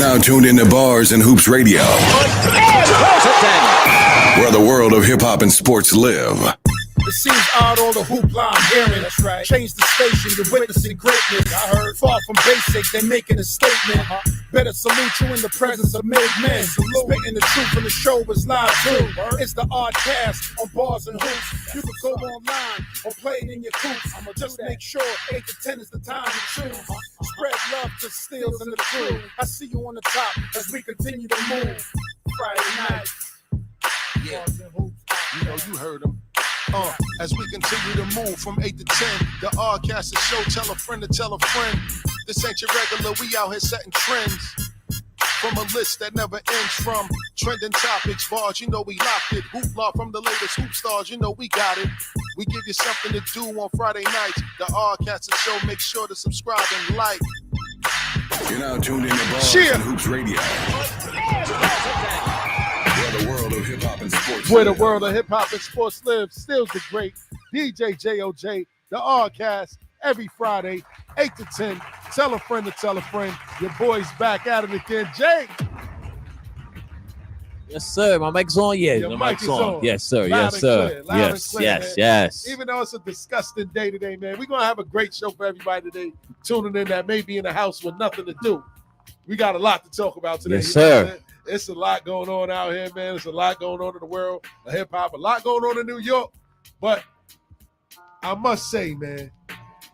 now tuned into Bars and Hoops Radio, where the world of hip-hop and sports live. It seems odd, all the hoopla I'm hearing. That's right. Change the station, you're witnessing greatness. I heard. Far from basic, they're making a statement. Better salute you in the presence of made men. Spitting the truth, and the show is live too. It's the ODDCAST on Bars and Hoops. You can go online or play it in your coops. Just make sure 8 to 10 is the time to choose. Spread love to Steels and the crew. I see you on the top as we continue to move. Friday night. Yeah. You know, you heard them. As we continue to move from 8 to 10, the ODDCAST show, tell a friend to tell a friend. This ain't your regular, we out here setting trends. From a list that never ends, from trending topics, bars, you know we locked it. Hoopla from the latest hoop stars, you know we got it. We give you something to do on Friday nights. The ODDCAST show, make sure to subscribe and like. You're now tuned into Bars and Hoops Radio. The world of hip-hop and sports. Where the world of hip-hop and sports lives. Steels the Great, DJ JOJ, the ODDCAST, every Friday, 8 to 10. Tell a friend to tell a friend. Your boy's back at it again. Jay. Yes, sir. My mic's on. Yeah, your mic is on. Yes, sir. Loud yes, sir. Clear, yes, clear, yes, man. yes. Even though it's a disgusting day today, man, we're going to have a great show for everybody today tuning in that may be in the house with nothing to do. We got a lot to talk about today. Yes, sir. It's a lot going on out here, man. It's a lot going on in the world of hip-hop, a lot going on in New York. But I must say, man,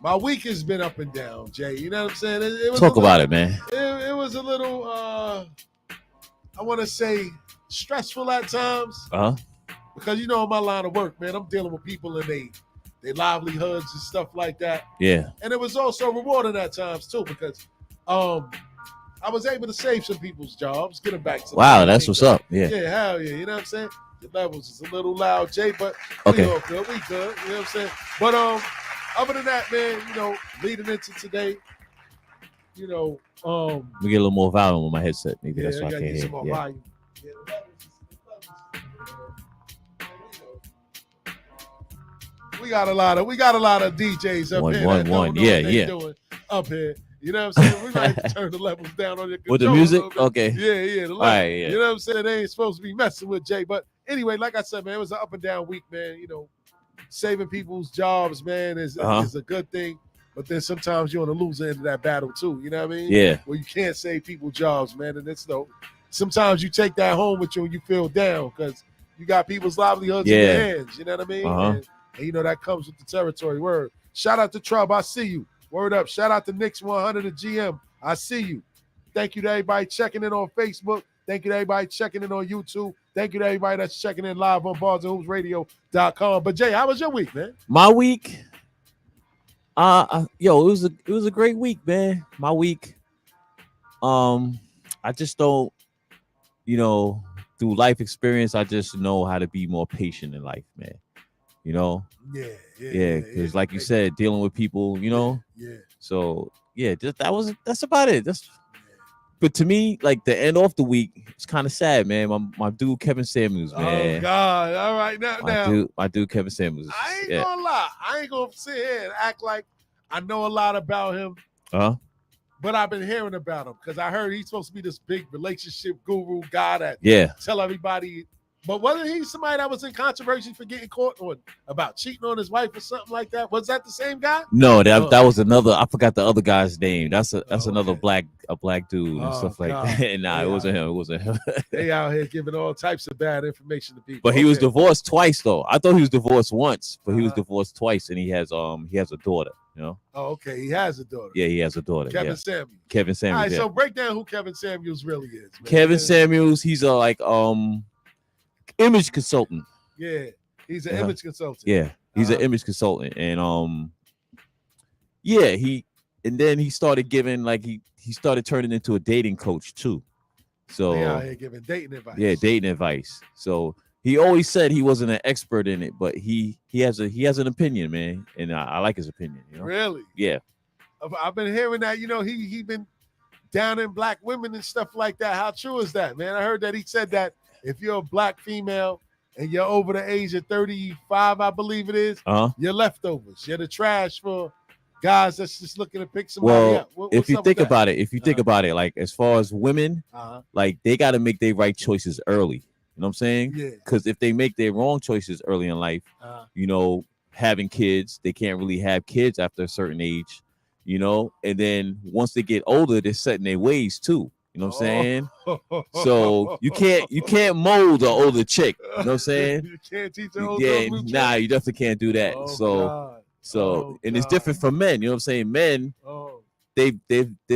my week has been up and down, Jay. You know what I'm saying? It was Talk about it, man. It was a little, I want to say, stressful at times. Because, you know, in my line of work, man, I'm dealing with people and their livelihoods and stuff like that. Yeah. And it was also rewarding at times, too, because I was able to save some people's jobs, get them back to wow, that's what's up. Yeah. Yeah, hell yeah. You know what I'm saying? The levels is a little loud, Jay, but okay. We all good. We good. You know what I'm saying? But other than that, man, you know, leading into today, you know, we get a little more volume on my headset. Maybe yeah, that's why I can't hear. More volume. Yeah, we got a lot of DJs up here. One. Yeah. Doing up here. You know what I'm saying? We might turn the levels down on your control. With the music? Okay. Yeah. All right, yeah. You know what I'm saying? They ain't supposed to be messing with Jay. But anyway, like I said, man, it was an up and down week, man. You know, saving people's jobs, man, is a good thing. But then sometimes you're on the loser end of that battle, too. You know what I mean? Yeah. Where you can't save people's jobs, man. And it's sometimes you take that home with you and you feel down because you got people's livelihoods in your hands. You know what I mean? And you know, that comes with the territory. Word. Shout out to Trub. I see you. Word up. Shout out to Knicks 100 at GM. I see you. Thank you to everybody checking in on Facebook. Thank you to everybody checking in on YouTube. Thank you to everybody that's checking in live on barsandhoopsradio.com. But Jay, how was your week, man? My week, it was a great week, man. My week, I just don't, you know, through life experience, I just know how to be more patient in life, man. You know? Yeah. Because like you said, dealing with people, you know? Yeah. So, yeah, that's about it. But to me, like the end of the week, it's kind of sad, man. My dude Kevin Samuels, man. Oh God! All right, now. My dude Kevin Samuels. I ain't gonna lie. I ain't gonna sit here and act like I know a lot about him. But I've been hearing about him because I heard he's supposed to be this big relationship guru guy that tell everybody. But wasn't he somebody that was in controversy for getting caught on about cheating on his wife or something like that? Was that the same guy? No, that was another. I forgot the other guy's name. That's another black dude and stuff like that. Nah, it wasn't him. They out here giving all types of bad information to people. But he was divorced twice though. I thought he was divorced once, but he was divorced twice, and he has a daughter. You know. Oh, okay. He has a daughter. Yeah, he has a daughter. Kevin Samuels. Kevin Samuels. All right, so break down who Kevin Samuels really is. Man. Kevin Samuels. He's a image consultant. Yeah, he's an image consultant. Yeah, he's an image consultant, and he started giving he started turning into a dating coach too. So yeah, giving dating advice. Yeah, dating advice. So he always said he wasn't an expert in it, but he has an opinion, man, and I like his opinion. You know? Really? Yeah. I've been hearing that. You know, he been down in black women and stuff like that. How true is that, man? I heard that he said that. If you're a black female and you're over the age of 35, I believe it is, you're leftovers. You're the trash for guys that's just looking to pick somebody up? If you think about it, like as far as women, like they got to make their right choices early. You know what I'm saying? Yeah. Because if they make their wrong choices early in life, you know, having kids, they can't really have kids after a certain age, you know, and then once they get older, they're setting their ways too. You know what I'm saying? So you can't mold an older chick. You know what I'm saying? You can't teach an older nah, you definitely can't do that. And it's different from men. You know what I'm saying? Men, their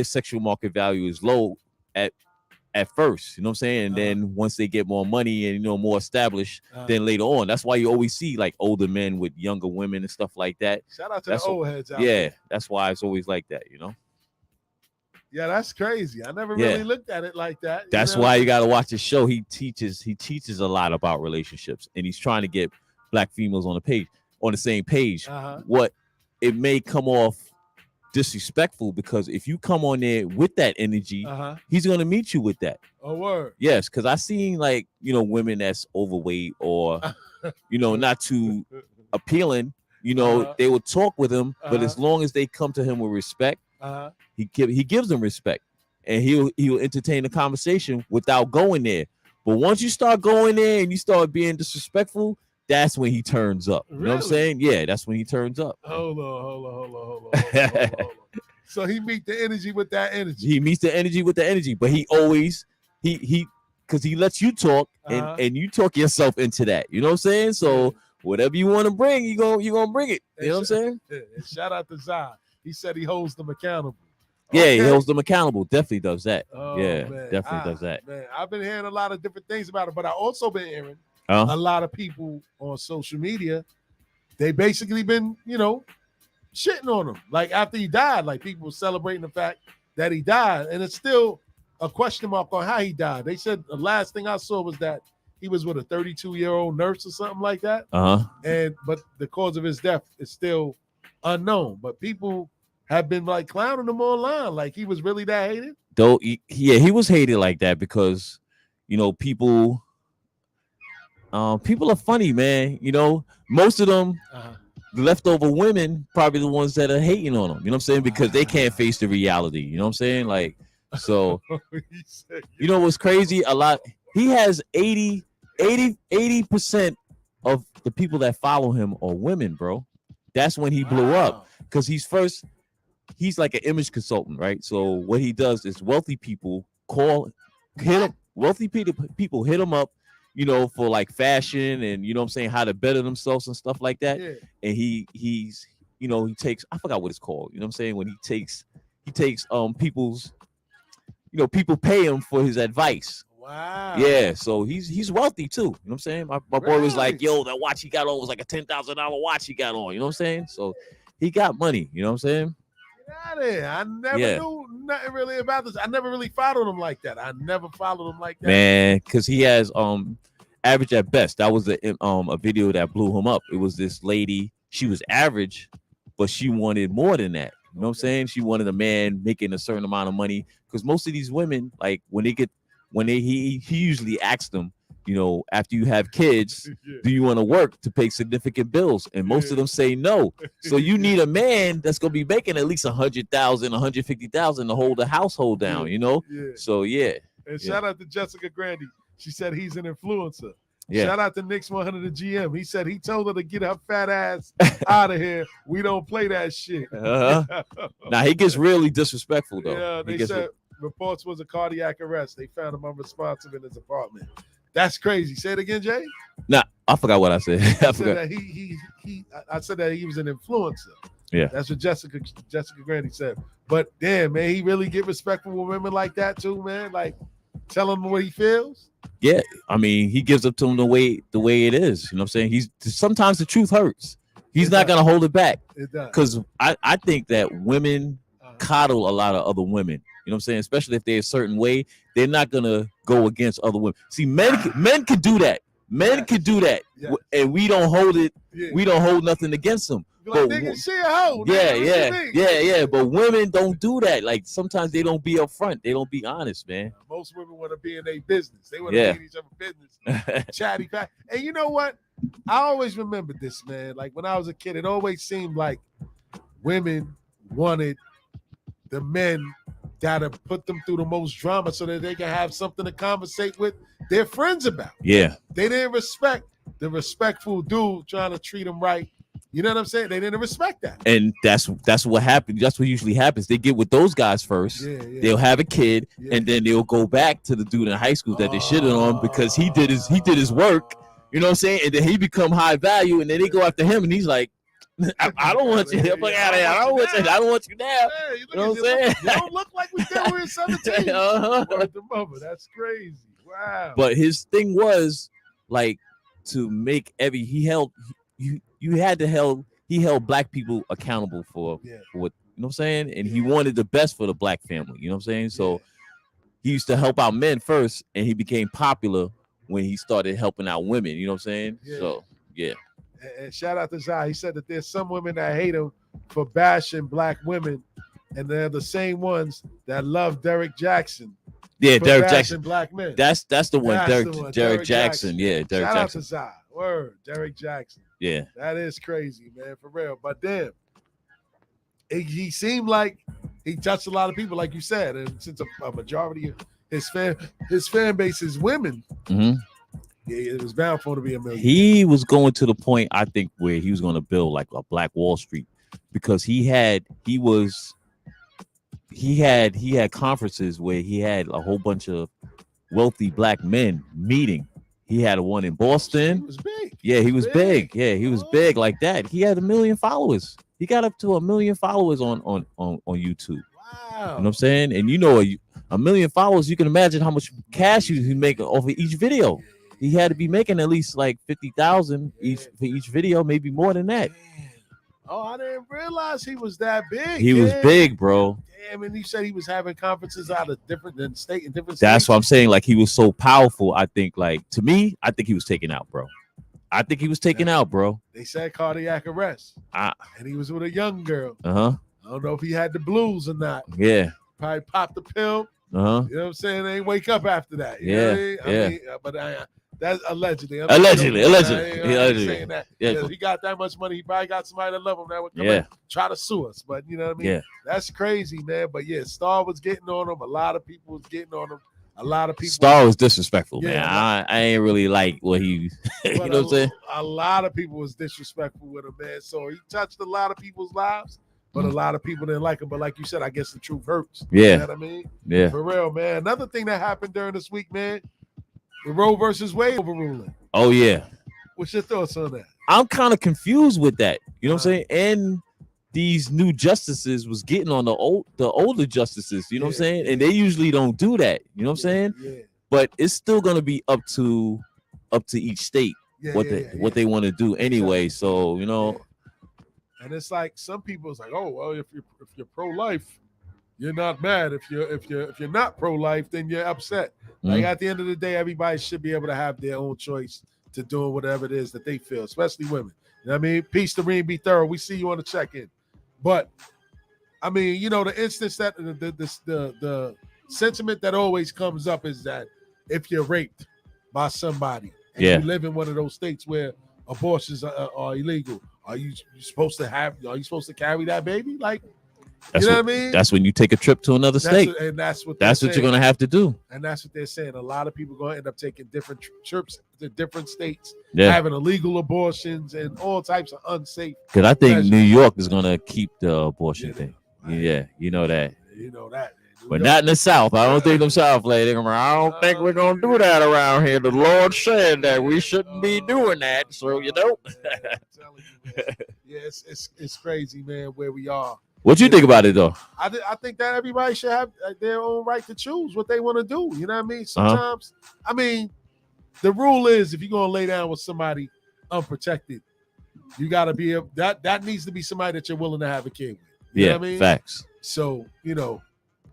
sexual market value is low at first, you know what I'm saying? And then once they get more money and, you know, more established, then later on, that's why you always see like older men with younger women and stuff like that. Shout out to the old heads out there. That's why it's always like that, you know? Yeah, that's crazy. I never really looked at it like that. That's why you got to watch the show. He teaches a lot about relationships, and he's trying to get black females on the same page. What it may come off disrespectful, because if you come on there with that energy, he's gonna meet you with that. Oh, word. Yes, because I seen, like, you know, women that's overweight or you know, not too appealing, you know, they would talk with him, but as long as they come to him with respect, he gives them respect, and he'll entertain the conversation without going there. But once you start going there and you start being disrespectful, that's when he turns up. You know what I'm saying? Yeah, that's when he turns up. Hold on. So he meet the energy with that energy. He meets the energy with the energy, but he always because he lets you talk and you talk yourself into that. You know what I'm saying? So whatever you want to bring, you gonna bring it. You know what I'm saying? Shout out to Zai. He said he holds them accountable. Yeah, he holds them accountable. Definitely does that. Man. Definitely does that. Man, I've been hearing a lot of different things about it, but I also been hearing a lot of people on social media, they basically been, you know, shitting on him. Like after he died, like people were celebrating the fact that he died, and it's still a question mark on how he died. They said the last thing I saw was that he was with a 32-year-old nurse or something like that. But the cause of his death is still unknown. But people have been like clowning him online, like he was really that hated. Though, he was hated like that because, you know, people are funny, man. You know, most of them, the leftover women, probably the ones that are hating on them. You know what I'm saying? Because they can't face the reality. You know what I'm saying? Like, so, you know what's crazy? He has 80% of the people that follow him are women, bro. That's when he blew up, because he's like an image consultant, right? So what he does is wealthy people hit him up, you know, for like fashion and, you know what I'm saying, how to better themselves and stuff like that. Yeah. And he's, you know, he takes, I forgot what it's called. You know what I'm saying? When he takes people's, you know, people pay him for his advice. Wow. Yeah. So he's wealthy too. You know what I'm saying? My boy was like, yo, that watch he got on was like a $10,000 watch he got on. You know what I'm saying? So he got money. You know what I'm saying? Out of here. I never knew nothing really about this. I never really followed him like that. Man, because he has average at best. That was a video that blew him up. It was this lady. She was average, but she wanted more than that. You know what I'm saying? She wanted a man making a certain amount of money, because most of these women, like he usually asks them, you know, after you have kids, do you want to work to pay significant bills? And most of them say no. So you need a man that's gonna be making at least $100,000, $150,000 to hold the household down, you know? So And shout out to Jessica Grandy. She said he's an influencer. Shout out to Nick's 100 the GM. He said he told her to get her fat ass out of here. We don't play that shit. Now he gets really disrespectful though. Yeah, they said reports was a cardiac arrest. They found him unresponsive in his apartment. That's crazy. Say it again, Jay. Nah, I forgot what I said. I said that he was an influencer. Yeah, that's what Jessica Grandy said. But damn, man, he really get respectful with women like that too, man. Like, tell him what he feels. Yeah, I mean, he gives up to him the way it is. You know what I'm saying? Sometimes the truth hurts. He's not gonna hold it back. It does. Because I think that women coddle a lot of other women. You know what I'm saying? Especially if they're a certain way, they're not gonna go against other women. See, men can do that. Men can do that, and we don't hold it. Yeah. We don't hold nothing against them. Like, nigga, she a hoe. Yeah. But women don't do that. Like, sometimes they don't be upfront. They don't be honest, man. Most women want to be in their business. They want to be in each other's business. Chatty back. And you know what? I always remember this, man. Like when I was a kid, it always seemed like women wanted the men that'll put them through the most drama so that they can have something to conversate with their friends about. Yeah. They didn't respect the respectful dude trying to treat them right. You know what I'm saying? They didn't respect that. And that's what happened. That's what usually happens. They get with those guys first. They'll have a kid, and then they'll go back to the dude in high school that they shitted on because he did his work. You know what I'm saying? And then he become high value, and then they go after him, and he's like, I don't want you. Fuck out of here. I don't want you now. Yeah, you know what I'm saying? You don't look like we did when we were 17. Word to mother. That's crazy. Wow. But his thing was like to make he held black people accountable for what, you know what I'm saying? And he wanted the best for the black family, you know what I'm saying? So he used to help out men first, and he became popular when he started helping out women, you know what I'm saying? So and shout out to Zai. He said that there's some women that hate him for bashing black women, and they're the same ones that love Derek Jackson. Yeah, Derek Jackson. Black men. That's the one. Derek Jackson. Yeah, Derek Shout Jackson. Out to Zai. Word, Derek Jackson. Yeah, that is crazy, man, for real. But then he seemed like he touched a lot of people, like you said, and since a majority of his fan base is women. Mm-hmm. Yeah, it was bound for him to be a million. He was going to the point, I think, where he was going to build like a Black Wall Street, because he had conferences where he had a whole bunch of wealthy black men meeting. He had one in Boston. He was big. Yeah, he was big. Yeah, he was big like that. He had 1 million followers. He got up to 1 million followers on YouTube. Wow. You know what I'm saying? And you know, 1 million followers, you can imagine how much cash he's making off of each video. He had to be making at least like 50,000 for each video, maybe more than that. Oh, I didn't realize he was that big. He was big, bro. Damn, and he said he was having conferences out of different states. That's what I'm saying. Like, he was so powerful. I think, like, to me, I think he was taken out, bro. I think he was taken out, bro. They said cardiac arrest, and he was with a young girl. I don't know if he had the blues or not. Yeah. Probably popped the pill. You know what I'm saying? They ain't wake up after that. You know what I mean? But that's allegedly. Allegedly. Saying that. Yeah. He got that much money. He probably got somebody that love him that would come and try to sue us. But you know what I mean? Yeah. That's crazy, man. But yeah, Star was getting on him. A lot of people was getting on him. A lot of people. Star was disrespectful, man. I ain't really like what he. You know what I'm saying? A lot of people was disrespectful with him, man. So he touched a lot of people's lives. But a lot of people didn't like him. But like you said, I guess the truth hurts. Yeah. You know what I mean? Yeah. For real, man. Another thing that happened during this week, man, the Roe versus Wade overruling. Oh, yeah. What's your thoughts on that? I'm kind of confused with that. You know what I'm saying? And these new justices was getting on the older justices. You know what I'm saying? And they usually don't do that. You know what I'm saying? Yeah. But it's still going to be up to each state what they want to do anyway. So, you know. And it's like some people is like, oh well, if you're pro-life, you're not mad. If you're not pro-life, then you're upset. Like at the end of the day, everybody should be able to have their own choice to doing whatever it is that they feel, especially women. You know what I mean? Peace to Reem, be thorough. We see you on the check-in. But I mean, you know, the instance that the sentiment that always comes up is that if you're raped by somebody and you live in one of those states where abortions are illegal, are you supposed to carry that baby? Like, you know what I mean? That's when you take a trip to another state. That's what you're gonna have to do. And that's what they're saying. A lot of people are gonna end up taking different trips to different states, having illegal abortions and all types of unsafe. Because I think New York is gonna keep the abortion thing. Yeah, you know that. You know that. But not in the South. I don't think them South ladies. I don't think we're gonna do that around here. The Lord said that we shouldn't be doing that. So you know. I'm telling you, man. Yeah, it's crazy, man, where we are. What you think about it though? I think that everybody should have their own right to choose what they want to do. You know what I mean? Sometimes, I mean, the rule is if you're gonna lay down with somebody unprotected, you gotta be that needs to be somebody that you're willing to have a kid with. You know what I mean? Facts. So, you know,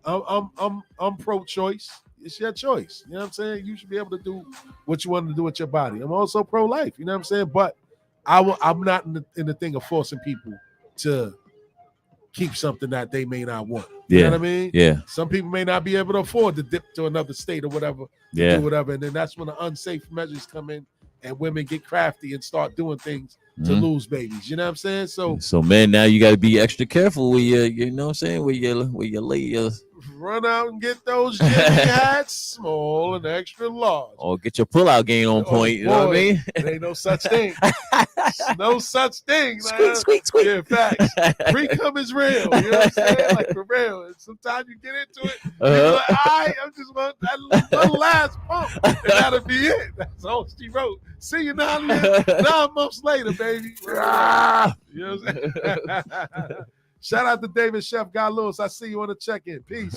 I'm pro-choice. It's your choice. You know what I'm saying? You should be able to do what you want to do with your body. I'm also pro-life. You know what I'm saying? But I'm not in the thing of forcing people to keep something that they may not want. You know what I mean? Yeah. Some people may not be able to afford to dip to another state or whatever. Do whatever. And then that's when the unsafe measures come in and women get crafty and start doing things to lose babies. You know what I'm saying? So man, now you got to be extra careful with your, you know what I'm saying, with your lay run out and get those Jimmy hats, small and extra large. Or get your pull-out game on point. You know what I mean? There ain't no such thing. No such thing. Squeak. Yeah, facts. Pre-cum is real. You know what I'm saying? Like, for real. And sometimes you get into it, you're like, all right, I'm just want that one last pump. And that'll be it. That's all she wrote. See you 9 months later, baby. You know what I'm saying? Shout out to David Chef Guy Lewis. I see you on the check-in. Peace.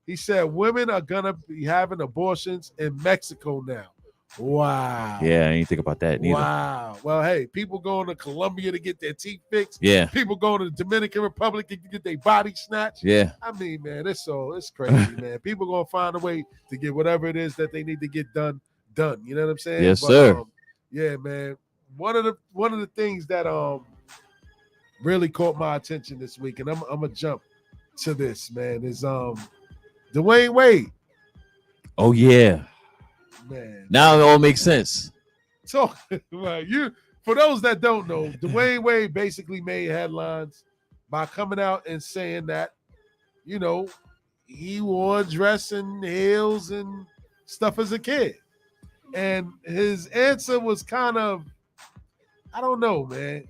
He said women are gonna be having abortions in Mexico now. Wow. Yeah, I ain't think about that neither. Wow. Well, hey, people going to Colombia to get their teeth fixed. Yeah. People going to the Dominican Republic to get their body snatched. Yeah. I mean, man, it's crazy, man. People gonna find a way to get whatever it is that they need to get done. You know what I'm saying? Yes, sir. Yeah, man. One of the things that really caught my attention this week, and I'm gonna jump to this, man, is Dwayne Wade. Oh yeah. Man. Now it all makes sense. So for those that don't know, Dwayne Wade basically made headlines by coming out and saying that, you know, he wore dress and heels and stuff as a kid. And his answer was kind of, I don't know, man.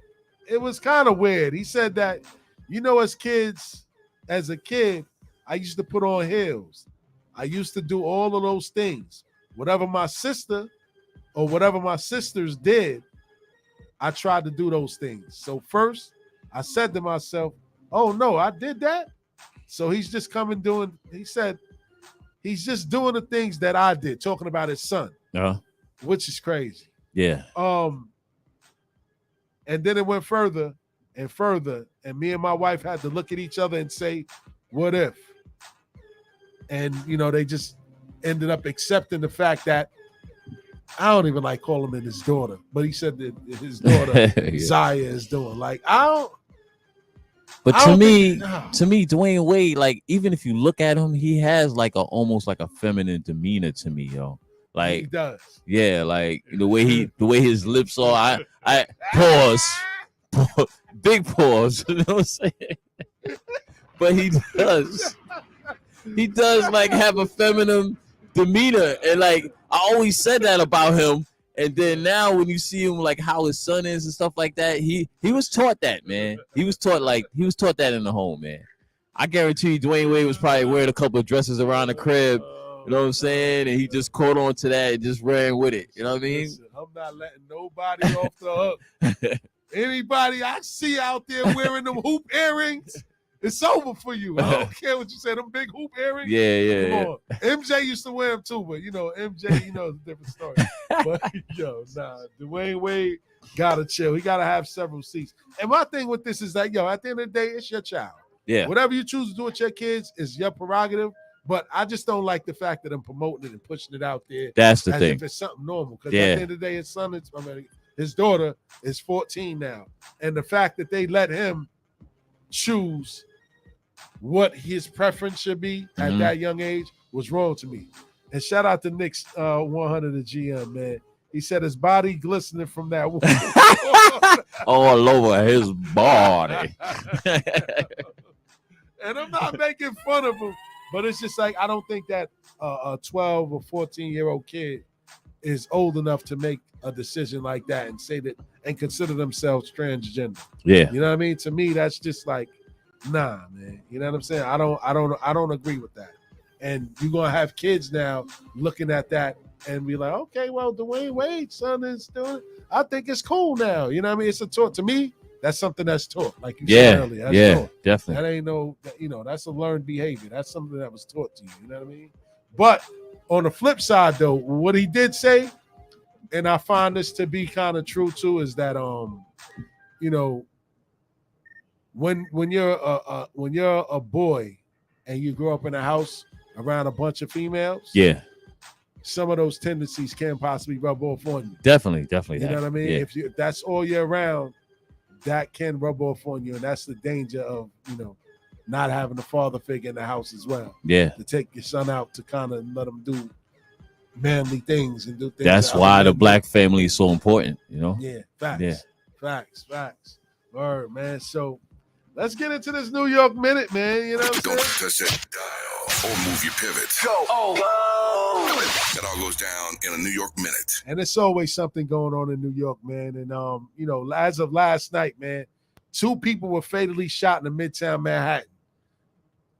It was kind of weird. He said that, you know, as a kid, I used to put on heels. I used to do all of those things. Whatever my sister or whatever my sisters did, I tried to do those things. So first, I said to myself, oh, no, I did that? So he's just he said, he's just doing the things that I did, talking about his son, which is crazy. Yeah. And then it went further and further, and me and my wife had to look at each other and say, what if? And, you know, they just ended up accepting the fact that I don't even like calling him his daughter, but he said that his daughter, Zaya, is doing. Like, But to me, Dwayne Wade, like, even if you look at him, he has like almost like a feminine demeanor to me, yo. Like, he does. Yeah, like the way his lips are. I pause. Big pause. You know what I'm saying? But he does like have a feminine demeanor, and like I always said that about him. And then now when you see him, like how his son is and stuff like that, he was taught that, man. He was taught that in the home, man. I guarantee you Dwayne Wade was probably wearing a couple of dresses around the crib, you know what I'm saying? And he just caught on to that and just ran with it. You know what I mean? Listen, I'm not letting nobody off the hook. Anybody I see out there wearing them hoop earrings, it's over for you. I don't care what you say, them big hoop earrings. Yeah. Come on. MJ used to wear them too, but you know, MJ, you know, it's a different story. But Dwayne Wade gotta chill. He gotta have several seats. And my thing with this is that, at the end of the day, it's your child. Yeah. Whatever you choose to do with your kids is your prerogative. But I just don't like the fact that I'm promoting it and pushing it out there. That's the as thing. if it's something normal. Because at the end of the day, his daughter is 14 now. And the fact that they let him choose what his preference should be at that young age was wrong to me. And shout out to Nick's 100 the GM, man. He said his body glistening from that. All over his body. And I'm not making fun of him, but it's just like I don't think that a 12 or 14-year-old kid is old enough to make a decision like that and say that and consider themselves transgender. Yeah. You know what I mean? To me, that's just like, nah, man. You know what I'm saying? I don't agree with that. And you're gonna have kids now looking at that and be like, okay, well, Dwayne Wade's son is doing it. I think it's cool now. You know what I mean? It's a taught to me. That's something that's taught, like you said earlier. That's taught. Definitely. That ain't no, that's a learned behavior. That's something that was taught to you. You know what I mean? But on the flip side, though, what he did say, and I find this to be kind of true too, is that when you're a boy and you grow up in a house around a bunch of females, some of those tendencies can possibly rub off on you. Definitely. You know what I mean? Yeah. If that's all year round, that can rub off on you, and that's the danger of not having a father figure in the house as well. Yeah, to take your son out to kind of let him do manly things and do things. That's why the black family is so important. Yeah, facts. Facts. Word, man. So let's get into this New York Minute, man. You know what I'm Don't saying? touch that dial or move your pivot. Go. That all goes down in a New York Minute. And it's always something going on in New York, man. And you know, as of last night, man, 2 people were fatally shot in Midtown Manhattan.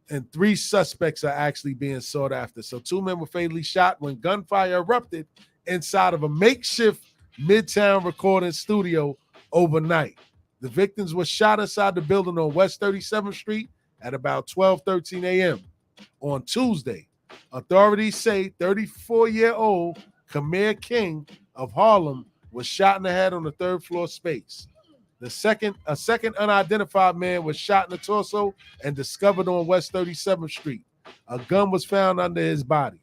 And 3 suspects are actually being sought after. So 2 men were fatally shot when gunfire erupted inside of a makeshift Midtown recording studio overnight. The victims were shot inside the building on West 37th Street at about 12:13 a.m. on Tuesday. Authorities say 34-year-old Kamir King of Harlem was shot in the head on the 3rd floor space. A second unidentified man was shot in the torso and discovered on West 37th Street. A gun was found under his body.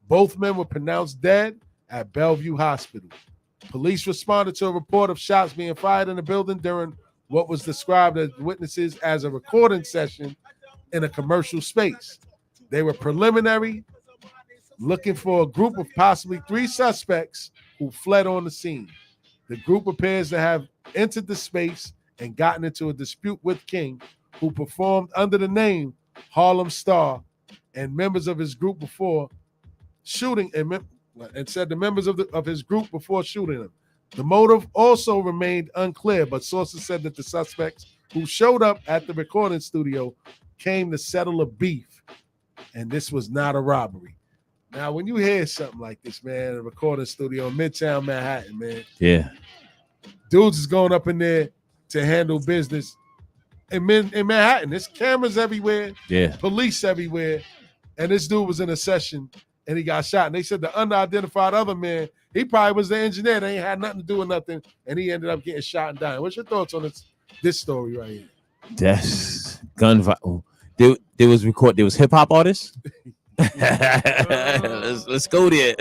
Both men were pronounced dead at Bellevue Hospital. Police responded to a report of shots being fired in the building during what was described as witnesses as a recording session in a commercial space. They were preliminary, looking for a group of possibly 3 suspects who fled on the scene. The group appears to have entered the space and gotten into a dispute with King, who performed under the name Harlem Star, and members of his group before shooting and said the members of his group before shooting him. The motive also remained unclear, but sources said that the suspects who showed up at the recording studio came to settle a beef, and this was not a robbery. Now, when you hear something like this, man, a recording studio in Midtown Manhattan, man, Yeah. dudes is going up in there to handle business in Manhattan. There's cameras everywhere, Yeah. police everywhere, and this dude was in a session and he got shot. And they said the unidentified other man, he probably was the engineer. They ain't had nothing to do with nothing, and he ended up getting shot and dying. What's your thoughts on this story right here? That's gun violence. There was hip hop artists. let's go there.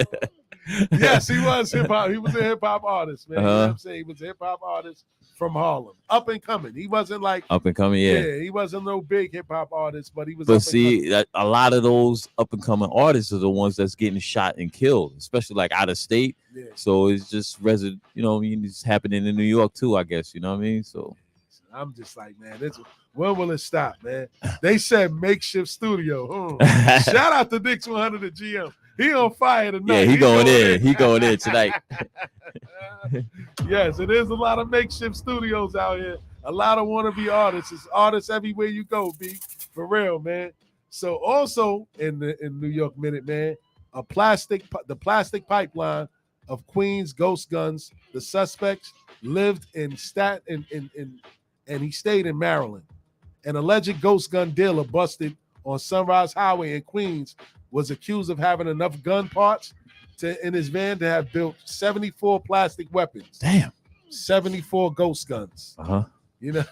Yes, he was hip hop. He was a hip hop artist, man. You know what Uh-huh. I'm saying? He was a hip hop artist from Harlem, up and coming. He wasn't like Up and coming, yeah. he wasn't no big hip hop artist, but he was. But up see, and coming. a lot of those up and coming artists are the ones that's getting shot and killed, especially like out of state. Yeah. So it's just it's happening in New York too, I guess. You know what I mean? So I'm just like, man, when will it stop, man? They said makeshift studio. Shout out to Dix 100 at GM. He on fire tonight. yeah, he going in. He going in tonight. Yes, it is a lot of makeshift studios out here. A lot of wannabe artists. It's artists everywhere you go, B. For real, man. So also in New York Minute, man, the plastic pipeline of Queens ghost guns. The suspects lived in and he stayed in Maryland. An alleged ghost gun dealer busted on Sunrise Highway in Queens was accused of having enough gun parts in his van to have built 74 plastic weapons. Damn. 74 ghost guns. Uh-huh. You know,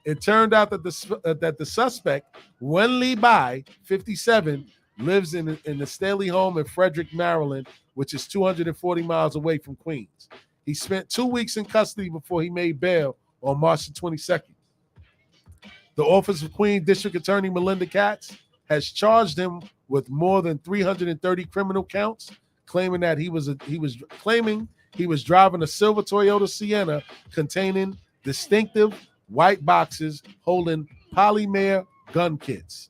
it turned out that the suspect, Wenli Bai, 57, lives in the Staley home in Frederick, Maryland, which is 240 miles away from Queens. He spent 2 weeks in custody before he made bail on March the 22nd. The Office of Queens District Attorney Melinda Katz has charged him with more than 330 criminal counts, claiming that he was driving a silver Toyota Sienna containing distinctive white boxes holding polymer gun kits.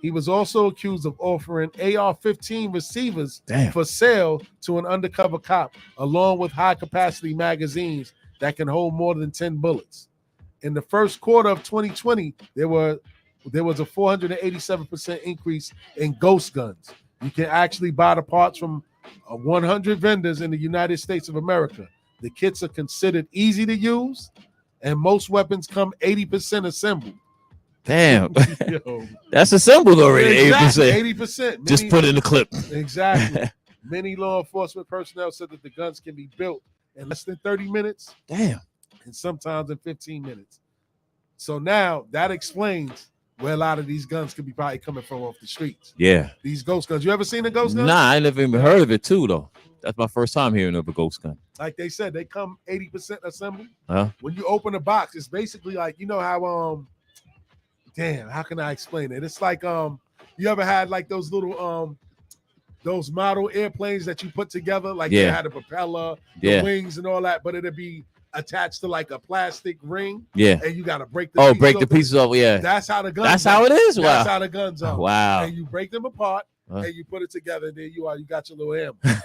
He was also accused of offering AR-15 receivers for sale to an undercover cop, along with high-capacity magazines that can hold more than 10 bullets. In the first quarter of 2020, there was a 487% increase in ghost guns. You can actually buy the parts from 100 vendors in the United States of America. The kits are considered easy to use, and most weapons come 80% assembled. Damn. Yo. That's assembled already. Exactly, 80%. 80%. Just put in the clip. Exactly. Many law enforcement personnel said that the guns can be built in less than 30 minutes. Damn. And sometimes in 15 minutes. So now that explains where a lot of these guns could be probably coming from off the streets. Yeah. These ghost guns. You ever seen a ghost gun? Nah, I never even heard of it too, though. That's my first time hearing of a ghost gun. Like they said, they come 80% assembled. Huh? When you open a box, it's basically like, you know how how can I explain it? It's like you ever had like those little those model airplanes that you put together, like they had a propeller, the wings and all that, but it'd be attached to like a plastic ring. Yeah. And you got to break the pieces off. Yeah. That's how the guns That's how it is. Wow. That's how the guns are. Wow. And you break them apart and you put it together. And there you are. You got your little hammer.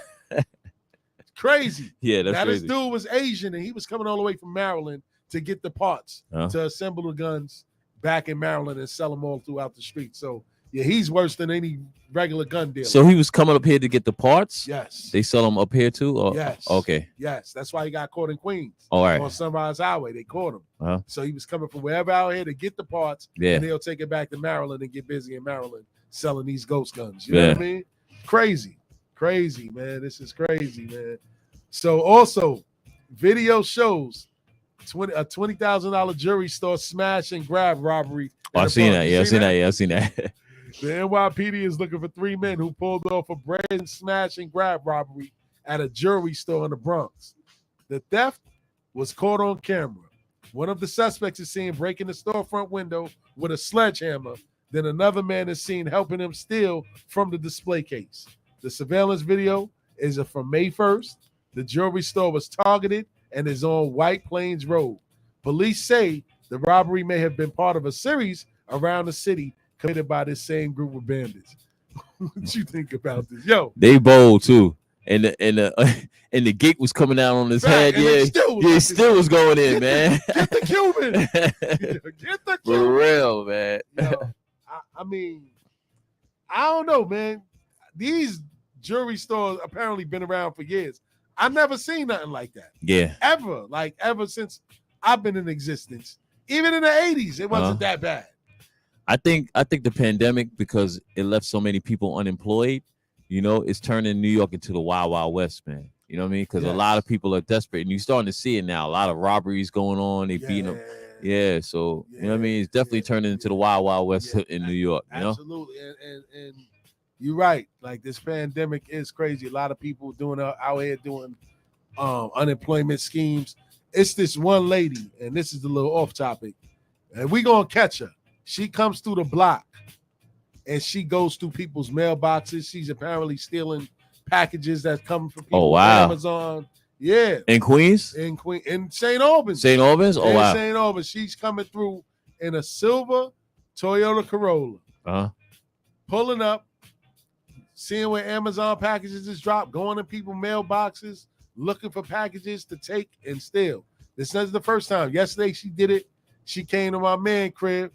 It's crazy. Yeah, that's crazy. This dude was Asian and he was coming all the way from Maryland to get the parts to assemble the guns back in Maryland and sell them all throughout the street. So, yeah, he's worse than any regular gun dealer. So he was coming up here to get the parts? Yes. They sell them up here too? Or? Yes. Okay. Yes. That's why he got caught in Queens. All right. On Sunrise Highway. They caught him. So he was coming from wherever out here to get the parts. Yeah. And they'll take it back to Maryland and get busy in Maryland selling these ghost guns. You know what I mean? Crazy. Crazy, man. This is crazy, man. So also, video shows a $20,000 jewelry store smash and grab robbery. Oh, I've seen that. Yeah, I've seen that. The NYPD is looking for 3 men who pulled off a brazen smash and grab robbery at a jewelry store in the Bronx. The theft was caught on camera. One of the suspects is seen breaking the storefront window with a sledgehammer. Then another man is seen helping him steal from the display case. The surveillance video is from May 1st. The jewelry store was targeted and is on White Plains Road. Police say the robbery may have been part of a series around the city committed by this same group of bandits. What you think about this? Yo, they bold too. And the gate was coming out on his head. Yeah, he still was going in, man. Get the Cuban. Get the Cuban. For real, man. Yo, I mean, I don't know, man. These jewelry stores apparently been around for years. I've never seen nothing like that. Yeah. Ever since I've been in existence. Even in the 80s, it wasn't that bad. I think the pandemic, because it left so many people unemployed, you know, it's turning New York into the Wild Wild West, man. You know what I mean? Because a lot of people are desperate, and you're starting to see it now. A lot of robberies going on. They beating them. Yeah, so you know what I mean? It's definitely turning into the Wild Wild West in New York. You know? Absolutely. And you're right. Like, this pandemic is crazy. A lot of people out here doing unemployment schemes. It's this one lady, and this is a little off topic, and we're gonna catch her. She comes through the block and she goes through people's mailboxes. She's apparently stealing packages that come from people on Amazon. Yeah. In Queens? In St. Albans. St. Albans? Oh, wow. St. Albans. She's coming through in a silver Toyota Corolla. Pulling up, seeing where Amazon packages is dropped, going to people's mailboxes, looking for packages to take and steal. This isn't the first time. Yesterday she did it. She came to my man crib,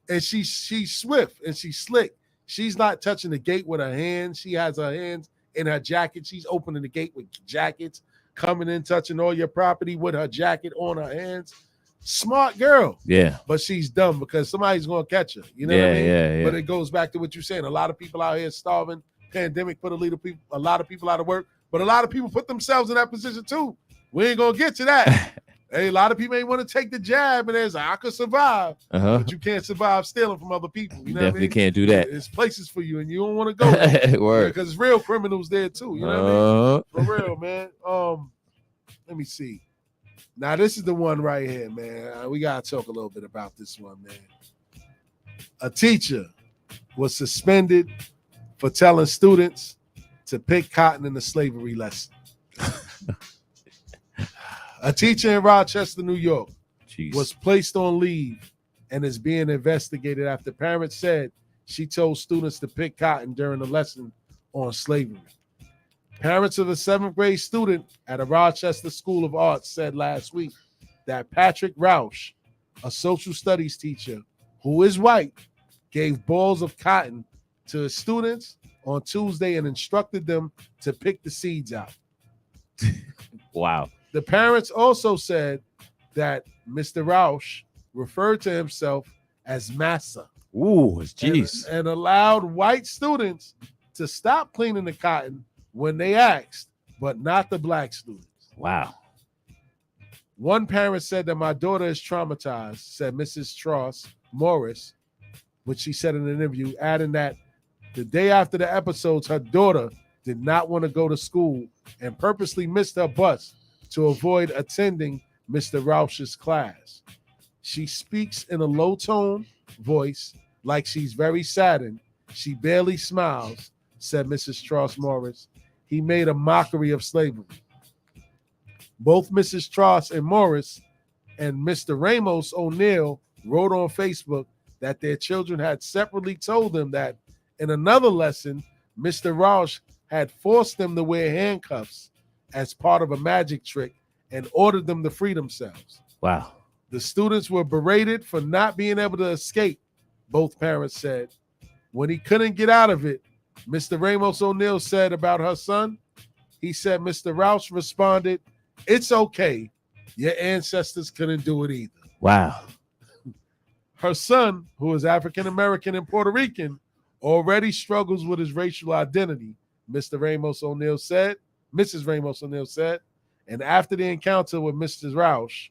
and she's swift and she's slick. She's not touching the gate with her hands. She has her hands in her jacket. She's opening the gate with jackets, coming in, touching all your property with her jacket on her hands. Smart girl. Yeah. But she's dumb because somebody's going to catch her. You know what I mean? Yeah. But it goes back to what you're saying. A lot of people out here starving. Pandemic put a lot of people out of work. But a lot of people put themselves in that position too. We ain't going to get to that. Hey, a lot of people ain't want to take the jab, and there's I could survive, but you can't survive stealing from other people. You know definitely can't do that. There's places for you, and you don't want to go because it's real criminals there too. You know what I mean? For real, man. Let me see. Now this is the one right here, man. We gotta talk a little bit about this one, man. A teacher was suspended for telling students to pick cotton in the slavery lesson. A teacher in Rochester, New York, was placed on leave and is being investigated after parents said she told students to pick cotton during a lesson on slavery. Parents of a 7th grade student at a Rochester School of Arts said last week that Patrick Roush, a social studies teacher who is white, gave balls of cotton to his students on Tuesday and instructed them to pick the seeds out. Wow. The parents also said that Mr. Roush referred to himself as massa. Ooh, jeez. And allowed white students to stop cleaning the cotton when they asked, but not the black students. Wow. One parent said that my daughter is traumatized, said Mrs. Strauss Morris, which she said in an interview, adding that the day after the episodes, her daughter did not want to go to school and purposely missed her bus to avoid attending Mr. Roush's class. She speaks in a low tone voice like she's very saddened. She barely smiles, said Mrs. Strauss Morris. He made a mockery of slavery. Both Mrs. Tross and Morris and Mr. Ramos O'Neal wrote on Facebook that their children had separately told them that in another lesson, Mr. Roush had forced them to wear handcuffs as part of a magic trick and ordered them to free themselves. Wow. The students were berated for not being able to escape, both parents said. When he couldn't get out of it, Mr. Ramos O'Neal said about her son, he said Mr. Roush responded, "It's okay. Your ancestors couldn't do it either." Wow. Her son, who is African-American and Puerto Rican, already struggles with his racial identity, Mrs. Ramos O'Neal said. And after the encounter with Mrs. Roush,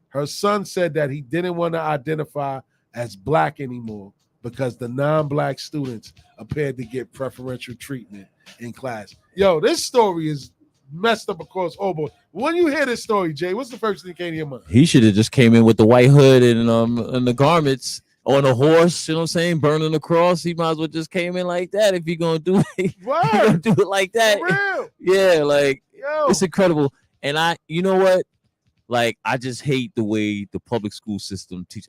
her son said that he didn't want to identify as black anymore because the non-black students appeared to get preferential treatment in class. Yo, this story is messed up across all board. When you hear this story, Jay, what's the first thing that came to your mind? He should have just came in with the white hood and the garments on a horse, you know what I'm saying, burning the cross. He might as well just came in like that if you're gonna do it. Word. Do it like that. For real. Yeah, like Yo. it's incredible. And you know what? Like, I just hate the way the public school system teach.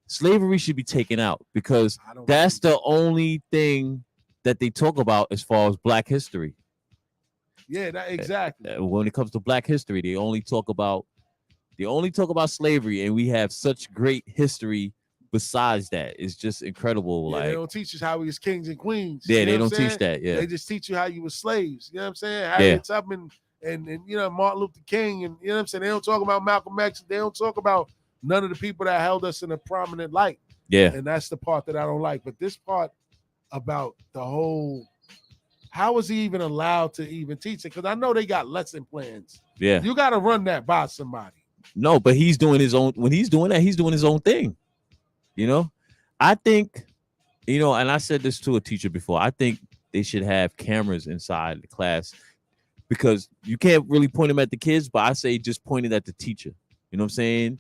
Slavery should be taken out because that's the only thing that they talk about as far as Black history. Yeah, exactly. When it comes to Black history, they only talk about slavery, and we have such great history besides that. It's just incredible. Yeah, like, they don't teach us how we was kings and queens. Yeah, you know they don't teach that. Yeah, they just teach you how you were slaves. You know what I'm saying? Harriet Tubman and you know, Martin Luther King, and you know what I'm saying? They don't talk about Malcolm X. They don't talk about none of the people that held us in a prominent light. Yeah. And that's the part that I don't like. But this part about the whole, how was he even allowed to even teach it? Because I know they got lesson plans. Yeah. You got to run that by somebody. No, but he's doing his own. When he's doing that, he's doing his own thing. You know, I think, you know, and I said this to a teacher before, I think they should have cameras inside the class because you can't really point them at the kids, but I say just point it at the teacher. You know what I'm saying?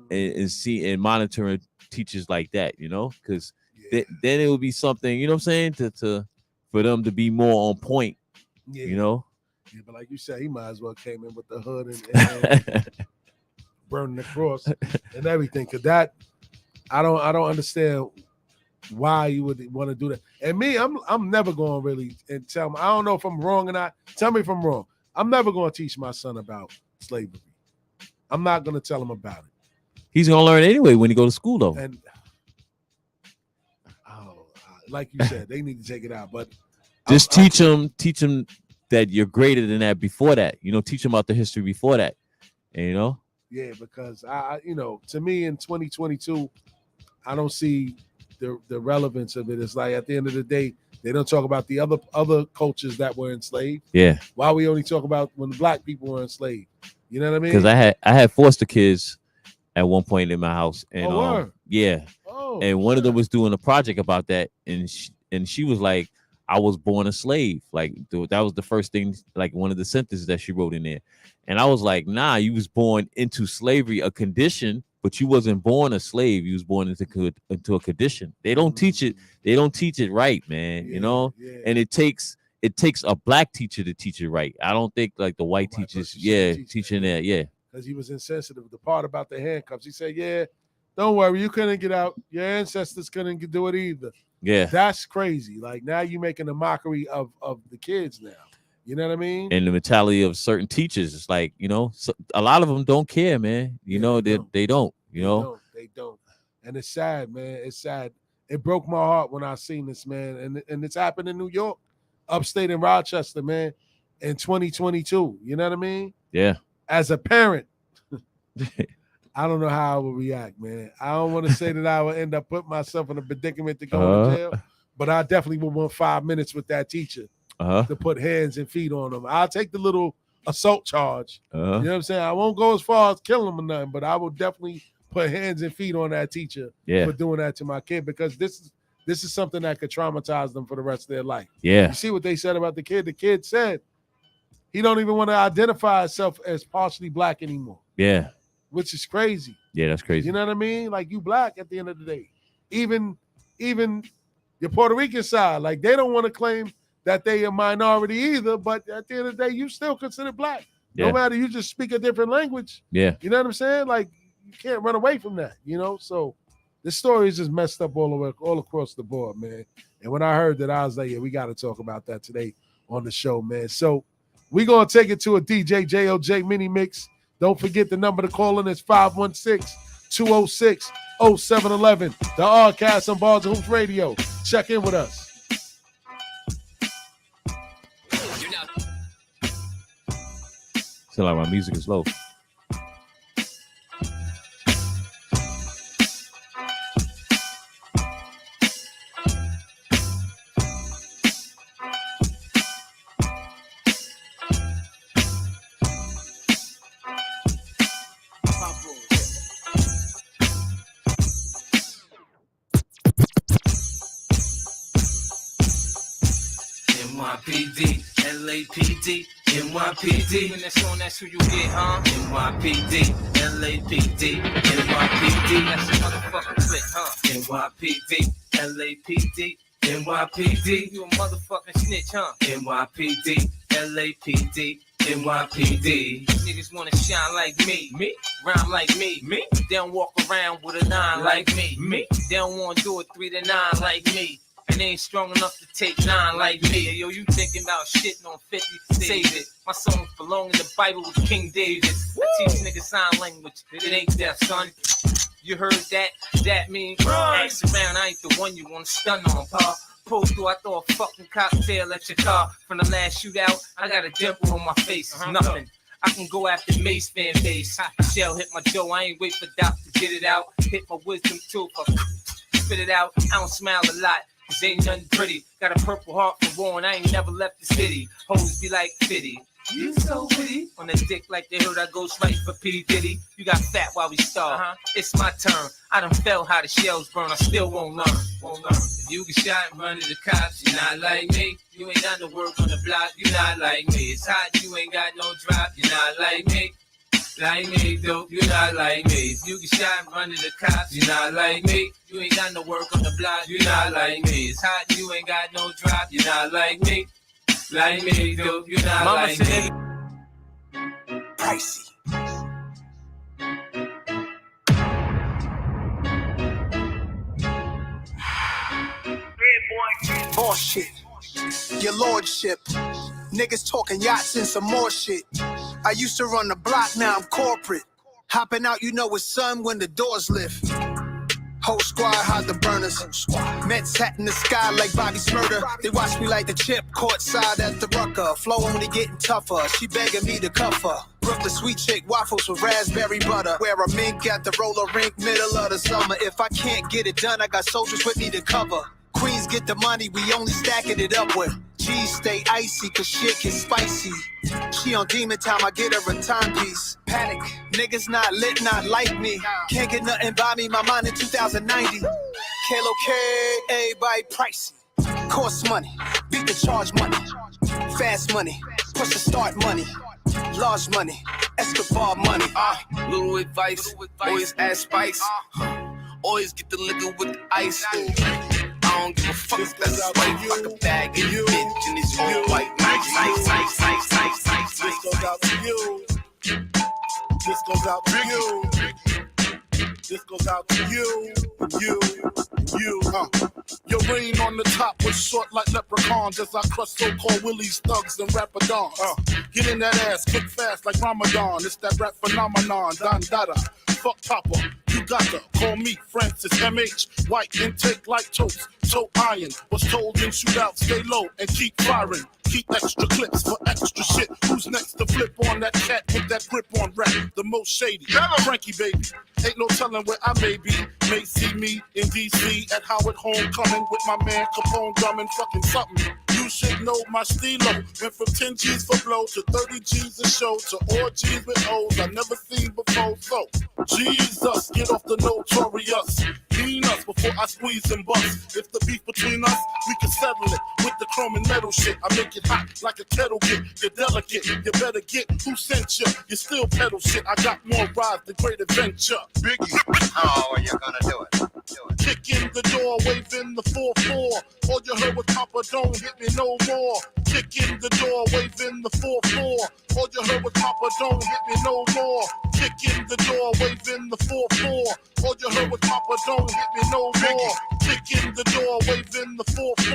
And see and monitoring teachers like that, you know, because then it would be something, you know what I'm saying, to for them to be more on point, you know. Yeah, but like you said, he might as well came in with the hood and burning the cross and everything. Cause that I don't understand why you would want to do that. And me, I'm never going to really and tell me. I don't know if I'm wrong or not. Tell me if I'm wrong. I'm never going to teach my son about slavery. I'm not going to tell him about it. He's going to learn anyway when he go to school, though. And like you said, they need to take it out. But just teach him that you're greater than that before that. You know, teach him about the history before that. And, you know. Yeah, because you know, to me in 2022, I don't see the relevance of it. It's like at the end of the day, they don't talk about the other cultures that were enslaved. Yeah. Why we only talk about when Black people were enslaved? You know what I mean? Because I had foster kids at one point in my house, and and one of them was doing a project about that, and she was like, "I was born a slave." Like that was the first thing, like one of the sentences that she wrote in there, and I was like, "Nah, you was born into slavery, a condition, but you wasn't born a slave. You was born into a condition." They don't teach it. They don't teach it right, man. You know, and it takes a Black teacher to teach it right. I don't think like the white teachers, teaching that, because he was insensitive. The part about the handcuffs, he said, "Yeah, don't worry, you couldn't get out. Your ancestors couldn't do it either." Yeah, that's crazy. Like now you're making a mockery of the kids now. You know what I mean? And the mentality of certain teachers, it's like, you know, a lot of them don't care, man. You know, they don't. You know, they don't. And it's sad, man. It's sad. It broke my heart when I seen this, man. And it's happened in New York, upstate in Rochester, man, in 2022. You know what I mean? Yeah. As a parent, I don't know how I would react, man. I don't want to say that I would end up putting myself in a predicament to go to jail, but I definitely would want 5 minutes with that teacher to put hands and feet on them. I'll take the little assault charge. You know what I'm saying? I won't go as far as killing them or nothing, but I will definitely put hands and feet on that teacher for doing that to my kid, because this is something that could traumatize them for the rest of their life. Yeah. You see what they said about the kid? The kid said he don't even want to identify himself as partially Black anymore. Yeah. Which is crazy. Yeah, that's crazy. You know what I mean? Like, you Black at the end of the day. Even your Puerto Rican side, like, they don't want to claim that they a minority either, but at the end of the day, you still considered Black. No matter, you just speak a different language. Yeah. You know what I'm saying? Like, you can't run away from that, you know? So this story is just messed up all across the board, man. And when I heard that, I was like, yeah, we got to talk about that today on the show, man. So we're going to take it to a DJ JLJ mini mix. Don't forget the number to call in is 516-206-0711. The ODDCAST on Bars and Hoops Radio. Check in with us. Feel like my music is low. NYPD, LAPD, NYPD. When that's on, that's who you get, huh? NYPD, LAPD, NYPD. That's a motherfucking click, huh? NYPD, LAPD, NYPD. You a motherfucking snitch, huh? NYPD, LAPD, NYPD. Niggas wanna shine like me, rhyme like me. They don't walk around with a 9 like me. They don't wanna do a 3 to 9 like me. And they ain't strong enough to take 9 like me. Yo, you thinking about shitting on 50, save it. My songs belong in the Bible with King David. I teach niggas sign language, it ain't deaf, son. You heard that? That mean ask around, I ain't the one you wanna stun on, pa. Pull through, I throw a fucking cocktail at your car. From the last shootout, I got a dimple on my face, nothing. I can go after Mace fan base. Shell hit my jaw, I ain't wait for Doc to get it out. Hit my wisdom too, spit it out. I don't smile a lot. Cause ain't nothing pretty. Got a purple heart for war and I ain't never left the city. Hoes be like, Fitty, you so witty. On the dick like they heard I go straight for P. Diddy. You got fat while we start. It's my turn. I done felt how the shells burn. I still won't learn. If you get shot and run to the cops, you're not like me. You ain't done the work on the block. You're not like me. It's hot. You ain't got no drop. You're not like me. Like me, dope, you're not like me. If you get shot and run to the cops, you're not like me. You ain't got no work on the block, you're not like me. It's hot, you ain't got no drop, you're not like me. Like me, dope, you're not Mama like me. Pricey. Bullshit. Your lordship. Niggas talking yachts and some more shit. I used to run the block, now I'm corporate. Hopping out, you know it's sun when the doors lift. Whole squad hide the burners. Mets hat in the sky like Bobby Smurder. They watch me like the chip, courtside at the Rucker. Flow only getting tougher, she begging me to cuff her. Brooklyn sweet chick, waffles with raspberry butter. Wear a mink at the roller rink, middle of the summer. If I can't get it done, I got soldiers with me to cover. Queens get the money, we only stacking it up with. G's stay icy, cause shit get spicy. She on demon time, I get her a timepiece. Panic, niggas not lit, not like me. Can't get nothing by me, my mind in 2090. Kalo K, everybody pricey. Cost money, beat the charge money. Fast money, push the start money. Large money, Escobar money. Little advice, always add spice. Always get the liquor with the ice. I don't give a fuck if that's white, like a bag in your bitch and it's all white. Nice. This goes out to you. This goes out to you. This goes out to you. Your reign on the top was short like leprechauns as I crush so-called willies, thugs, and rapadons. Get in that ass, quick fast like Ramadan. It's that rap phenomenon, Don Dada. Fuck Papa, you gotta call me Francis MH. White intake like toast, so iron. Was told in shootout, stay low and keep firing. Keep extra clips for extra shit. Who's next to flip on that cat with that grip on rap? The most shady. Frankie, baby. Ain't no telling where I may be. May see me in D.C. at Howard Homecoming with my man Capone drumming fucking something. You should know my stilo. Went from 10 G's for blow to 30 G's a show to all G's with O's I never seen before. So, Jesus, get off the notorious. Clean us before I squeeze and bust. If the beef between us, we can settle it with the chrome and metal shit. I make it hot like a kettle get. You're delicate, you better get who sent you. You still pedal shit. I got more rides than Great Adventure. Biggie, how are you gonna do it? Kick in the door, waving the 4-4. All you heard was Papa, don't hit me no more. Kick in the door, waving waving the 4-4. All you heard was Papa, don't hit me no more. Kick in the door, waving the 4-4. All you heard was Papa, don't hit me no more. Kick in the door, waving the 4-4.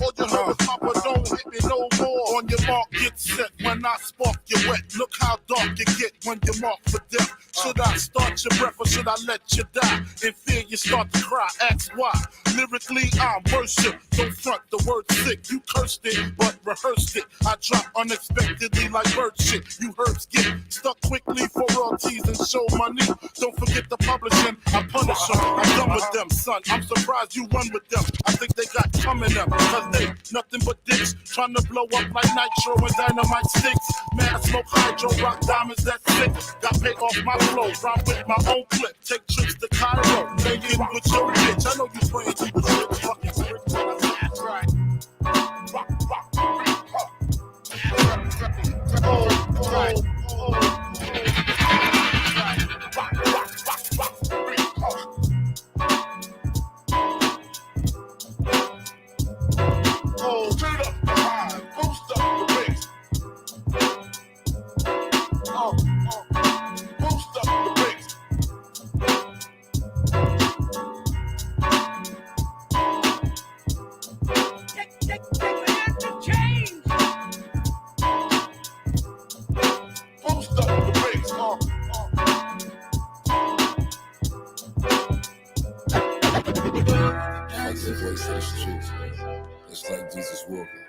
All you heard was Papa, don't hit me no more. On your mark, get set. When I spark you wet, look how dark you get when you're marked for death. Should I start your breath or should I let you die? In fear you start to cry, ask why. Lyrically I'm worship, don't front the word sick. You cursed it, but rehearsed it. I drop unexpectedly like bird shit. You herbs get stuck quickly for royalties and show money. Don't forget the publishing, I punish them. I'm done with them, son. I'm surprised you run with them. I think they got coming up, cause they nothing but dicks. Trying to blow up like nitro and dynamite sticks. Man, I smoke hydro, rock diamonds, that's sick. Got paid off my flow, rhyme with my own clip. Take trips to Cairo, lay in with your bitch. I know you praying to the shit, fucking script. That's right. Rock, rock, It's like Jesus walking.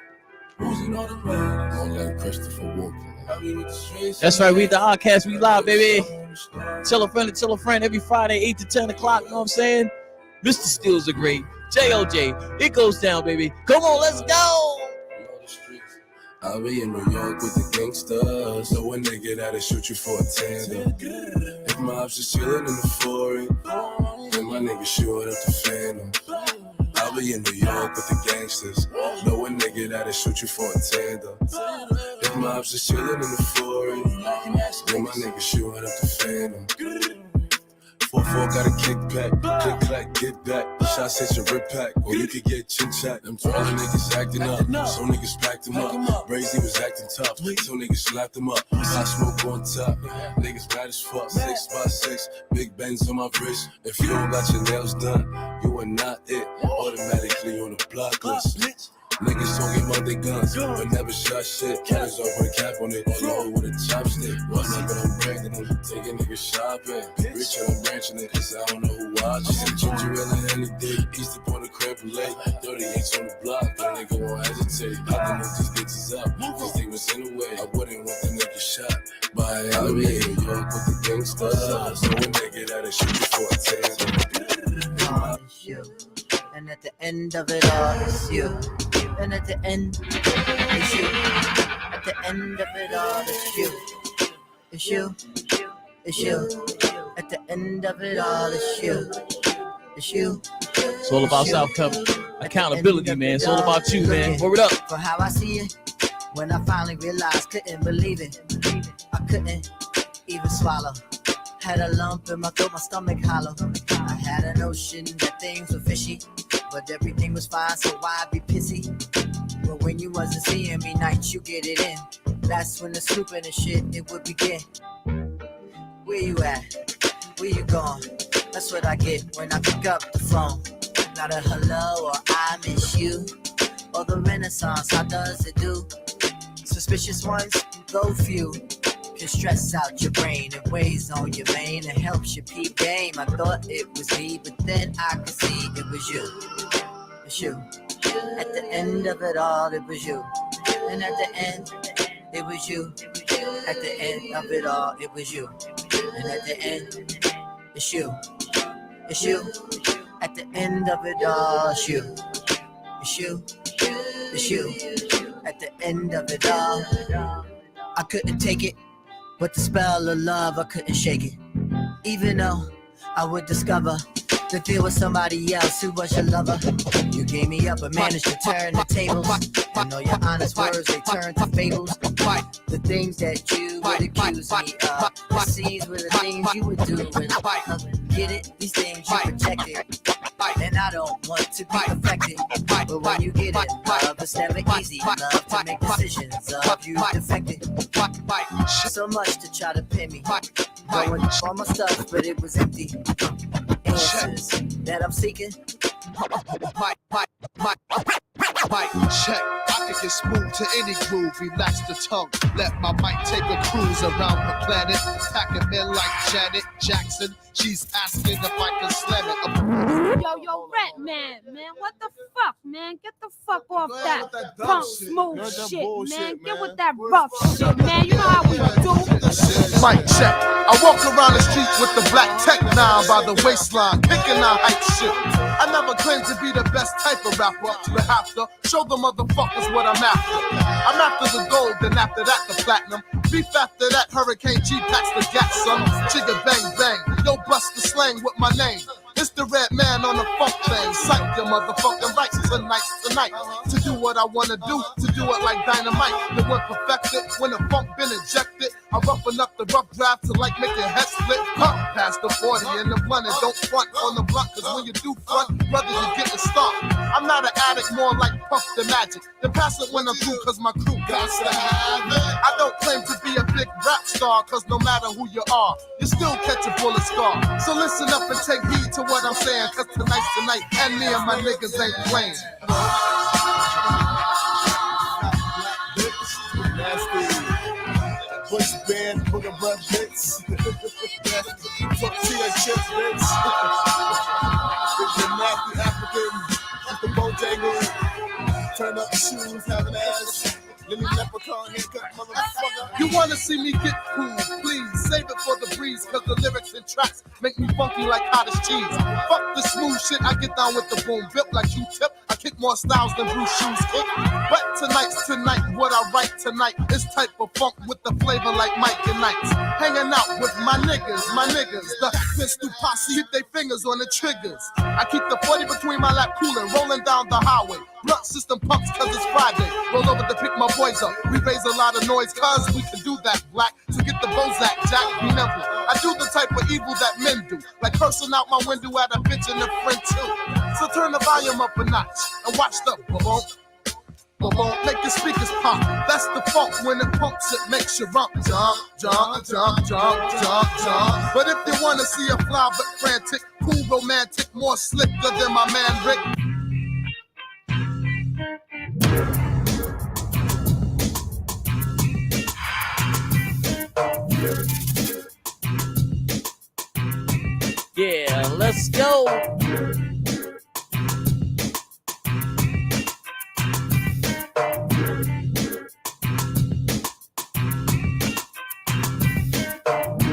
More like Christopher walking. That's right, we the ODDCAST, we live, baby. Tell a friend every Friday, 8 to 10 o'clock, you know what I'm saying? Mr. Steels the Great, JOJ, it goes down, baby. Come on, let's go. I'll be in New York with the gangsters. So when they get out and shoot you for a tender. If my ops is chillin' in the foreign, then my niggas shoot up the phantom. I'll be in New York with the gangsters. Know when they get out and shoot you for a tender. If my ops is chillin' in the foreign, then my niggas shoot up the phantom. 4-4 got a kickback, click clack, get back. Shots hit your rip pack, or you could get chin chat. Them 12 niggas acting up, some niggas packed them up. Brazy was acting tough, some niggas slapped them up. I smoke on top, niggas bad as fuck. 6x6, big Benz on my wrist. If you don't got your nails done, you are not it. Automatically on the block list. Niggas don't get out their guns, but never shot shit. Niggas over a cap on it, low with a chopstick. What's up, but I'm bragging on taking niggas shopping. Rich and I'm branching it, cause I don't know who watching. Ginger ale any day, east upon the crib late. 38s on the block, that nigga won't hesitate. I think it just gets us up, cause they was in the way. I wouldn't want the nigga shot. But I'll be in New York with the gangsters. So when they get out and shoot you for a taser. And at the end of it all, it's you. And at the end, it's you. At the end of it all, it's you. It's you. It's you. At the end of it all, it's you. It's you. It's all about accountability, man. It's all about you, man. Word up. For how I see it, when I finally realized, couldn't believe it. I couldn't even swallow. Had a lump in my throat, my stomach hollow. I had a notion that things were fishy, but everything was fine, so why be pissy? But when you wasn't seeing me nights, you get it in. That's when the snooping and shit, it would begin. Where you at? Where you going? That's what I get when I pick up the phone. Not a hello or I miss you. Or the Renaissance, how does it do? Suspicious ones, though few. Can stress out your brain, it weighs on your vein, it helps your peep game. I thought it was me, but then I could see it was you. It's you. At the end of it all, it was you. And at the end, it was you. At the end of it all, it was you. And at the end, it's you. It's you. At the end of it all, it's you. It's you. It's you. At the end of it all, I couldn't take it. But the spell of love, I couldn't shake it. Even though I would discover that there was somebody else who was your lover. You gave me up and managed to turn the tables. And all your honest words, they turned to fables. The things that you would accuse me of, the scenes were the things you would do. And get it? These things you protected. And I don't want to be affected. But when you get it, love is it's never easy, love, to make decisions of you defected. So much to try to pin me. Going all my stuff, but it was empty. Answers that I'm seeking. Mic check. I can get smooth to any groove. Relax the tongue. Let my mic take a cruise around the planet. Packing men like Janet Jackson. She's asking if I can slam it. Yo, Rat Man, what the fuck, man? Get the fuck off that punk smooth shit, man. Get with that rough shit, man. You know how we do. Mic check. I walk around the street with the black tech 9 by the waistline, kicking out hype shit. I never claimed to be the best type of rapper, but have to show the motherfuckers what I'm after. I'm after the gold, then after that the platinum. Beef after that, Hurricane G packs the gat, son. Chigga bang bang, yo bust the slang with my name. It's the Red Man on the funk thing. Psych your motherfucking rights tonight. To do what I wanna do, to do it like dynamite. The one perfected, when the funk been injected. I roughen up the rough draft to like make your head split. Past the 40 and the blunt and don't front on the blunt. Cause when you do front, brother, you get the start. I'm not an addict, more like Puff the Magic. Then pass it when I'm through, cause my crew got to have it. I don't claim to be a big rap star, cause no matter who you are, you still catch a bullet scar. So listen up and take heed to what I'm saying, cause tonight's the night, and me and my niggas ain't playing. Push band, booger breath bits. Tortilla chips bits. The nasty African, with the Bojangle. Turn up the shoes, have an ass. Let me leprechaun haircut, motherfucker. You wanna see me get cool, please save it for the breeze, cause the lyrics and tracks make me funky like cottage cheese. Fuck the smooth shit, I get down with the boom bip like Q-tip. I kick more styles than Bruce Shoes kick. But tonight's tonight, what I write tonight is type of funk with the flavor like Mike and Knights. Hanging out with my niggas, the pistol posse, keep their fingers on the triggers. I keep the 40 between my lap cooling, rolling down the highway. Blunt system pumps cause it's Friday. Roll over to pick my boys up. We raise a lot of noise cause we can do that black. To get the Bozak, Jack, be nimble. I do the type of evil that men do. Like cursing out my window at a bitch and a friend too. So turn the volume up a notch and watch the boom. Make your speakers pop. That's the funk when it pumps, it makes you rump. Jump. But if you wanna see a fly but frantic, cool, romantic, more slicker than my man Rick. Yeah, let's go.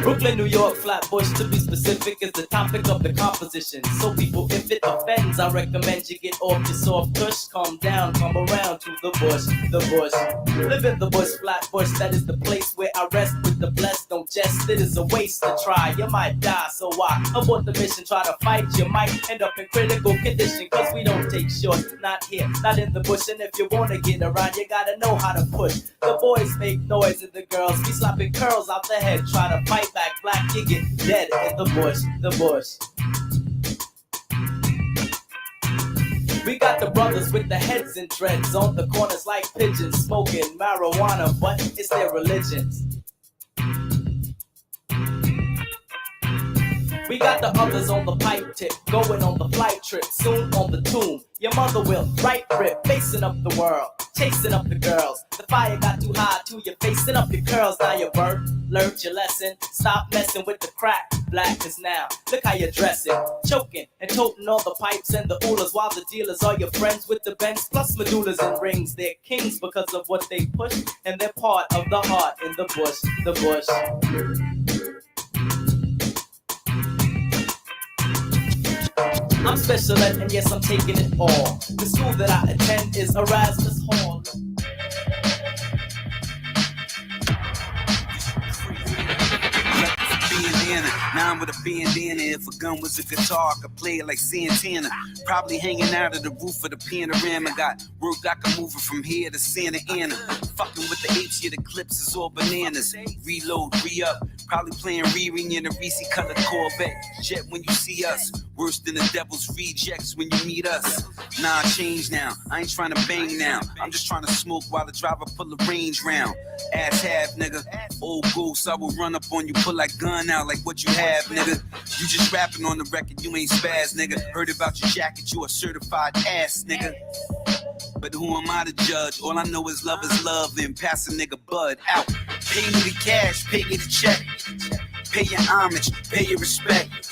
Brooklyn, New York, Flatbush, to be specific, is the topic of the composition. So people, if it offends, I recommend you get off your soft tush. Calm down, come around to the bush. Live in the bush, Flatbush, that is the place where I rest with the blessed. Don't jest, it is a waste to try. You might die, so why abort the mission? Try to fight, you might end up in critical condition. Cause we don't take shorts, not here, not in the bush. And if you wanna get around, you gotta know how to push. The boys make noise and the girls be slapping curls out the head. Try to fight back, black, you get dead in the bush. We got the brothers with the heads and dreads on the corners like pigeons, smoking marijuana, but it's their religions. We got the others on the pipe tip, going on the flight trip, soon on the tomb. Your mother will right rip, facing up the world, chasing up the girls. The fire got too high to you, facing up your curls. Now you learned your lesson. Stop messing with the crack, blackness now. Look how you're dressing, choking and toting all the pipes and the oolas, while the dealers are your friends with the bends plus medullas and rings. They're kings because of what they push, and they're part of the heart in the bush. I'm special ed, and yes, I'm taking it all. The school that I attend is Erasmus Hall. Now I'm with a bandana. If a gun was a guitar, I could play it like Santana. Probably hanging out of the roof of the panorama. Got work, I can move it from here to Santa Ana. Fucking with the apes, yeah, the clips is all bananas. Reload, re-up, Probably playing Riri in a Reese colored Corvette. Jet when you see us. Worse than the devil's rejects when you meet us. Nah, change now. I ain't trying to bang now. I'm just trying to smoke while the driver pull the range round. Ass half, nigga. Old goose, I will run up on you, pull that gun out like what you have, nigga. You just rapping on the record, you ain't spaz, nigga. Heard about your jacket, you a certified ass, nigga. But who am I to judge? All I know is love and pass a nigga bud out. Pay me the cash, pay me the check. Pay your homage, pay your respect.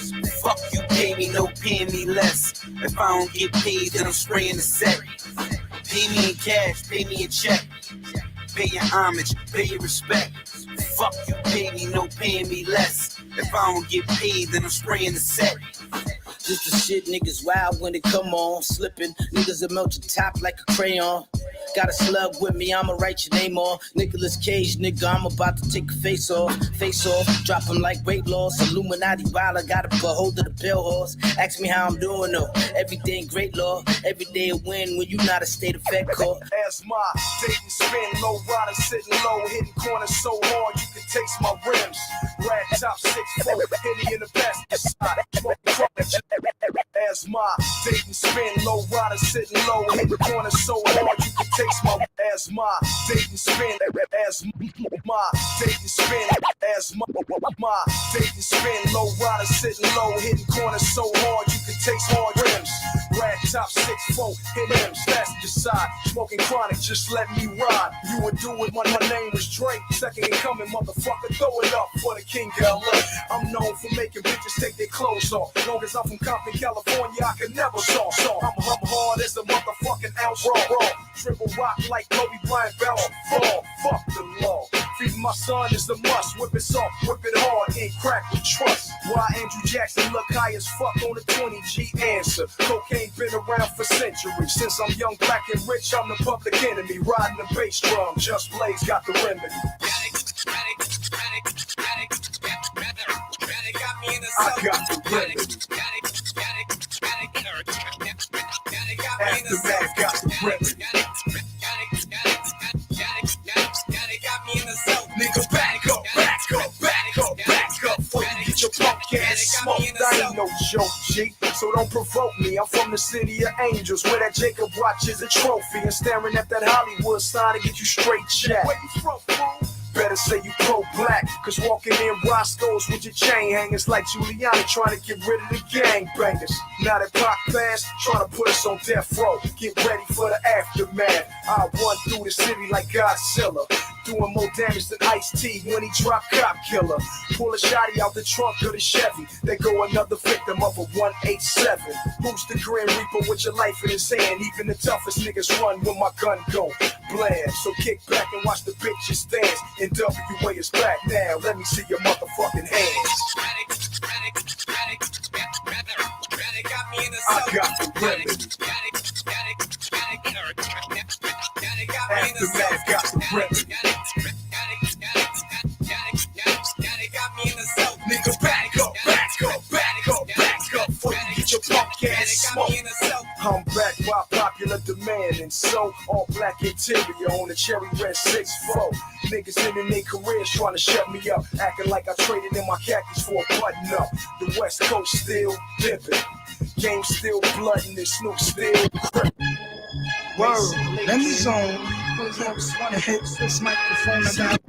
Fuck you, pay me, no paying me less. If I don't get paid, then I'm spraying the set. Pay me in cash, pay me a check. Pay your homage, pay your respect. Fuck you, pay me, no paying me less. If I don't get paid, then I'm spraying the set. Just the shit niggas wild when it come on. Slipping, niggas that melt your top like a crayon. Got a slug with me, I'ma write your name on. Nicolas Cage, nigga, I'm about to take a face off. Face off, drop him like weight loss. Illuminati wild, I got a hold of the pale horse. Ask me how I'm doing though, everything great, Lord. Every day a win when you not a state effect call. As my Dayton spin, low rider sitting low, hitting corners so hard you can taste my rims. Rag top 6'4", Henny in the basket side. As my Dayton spin, low rider sitting low, hitting corners so hard you can taste my. As my Dayton spin, as my Dayton spin, as my Dayton spin, low rider sitting low, hitting corners so hard you can taste hard rims. Rag top 6'4", hit rims, passenger side, smoking chronic, just let me ride. You would do it when my name was Drake. Second in coming, motherfucker, throw it up for the king of LA. I'm known for making bitches take their clothes off. Long as I'm from Compton, California, I can never soft. I'm hard as a motherfucking ounce raw. Triple rock like Kobe Bryant, Bell, fall. Fuck the law. Feeding my son is the must. Whip it soft, whip it hard, ain't crack with trust. Why Andrew Jackson look high as fuck on the 20G answer? Cocaine been around for centuries. Since I'm young, black, and rich, I'm the public enemy. Riding the bass drum, just Blaze got the remedy. I got the remedy. Aftermath got the remedy. Nigga, back up, back up, back up, back up. Before you get your punk ass smoked. I ain't no joke, G, so don't provoke me. I'm from the city of angels, where that Jacob watch is a trophy. And staring at that Hollywood sign to get you straight chat. Where you from, fool? Better say you pro-black, cause walking in Roscoe's with your chain hangers like Giuliani trying to get rid of the gangbangers. Now that Pac passed, trying to put us on death row. Get ready for the aftermath. I run through the city like Godzilla, doing more damage than Ice-T when he dropped Cop Killer. Pull a shotty out the trunk of the Chevy, there go another victim of a 187. Who's the Grim Reaper with your life in his hand? Even the toughest niggas run when my gun go blam. So kick back and watch the bitches dance. NWA is back now, let me see your motherfucking hands. I got the remedy. Aftermath got the remedy. Nigga, back up, back up, back up, back up. Before you get your punk ass smoked. I'm back by popular demand, and so all black interior on the cherry red 6'4". Niggas ending their careers trying to shut me up, acting like I traded in my khakis for a button up. The West Coast still dipping, game still blooding, and Snoop still crippin'. Word, let me zone. Folks wanna hit this microphone about.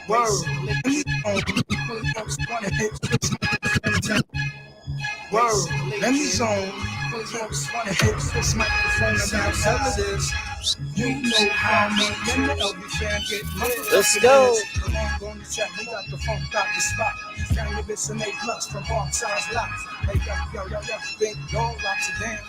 Word, let me zone. Folks wanna hit this microphone. Word, let me zone. Folks wanna hit this microphone about evidence. You know how me and every fan get lit. Let's go. Come on, go on the track. We got the funk out the spot. Cannabis and A+ from all sides lots. Hey, yo, big dog rocks it down.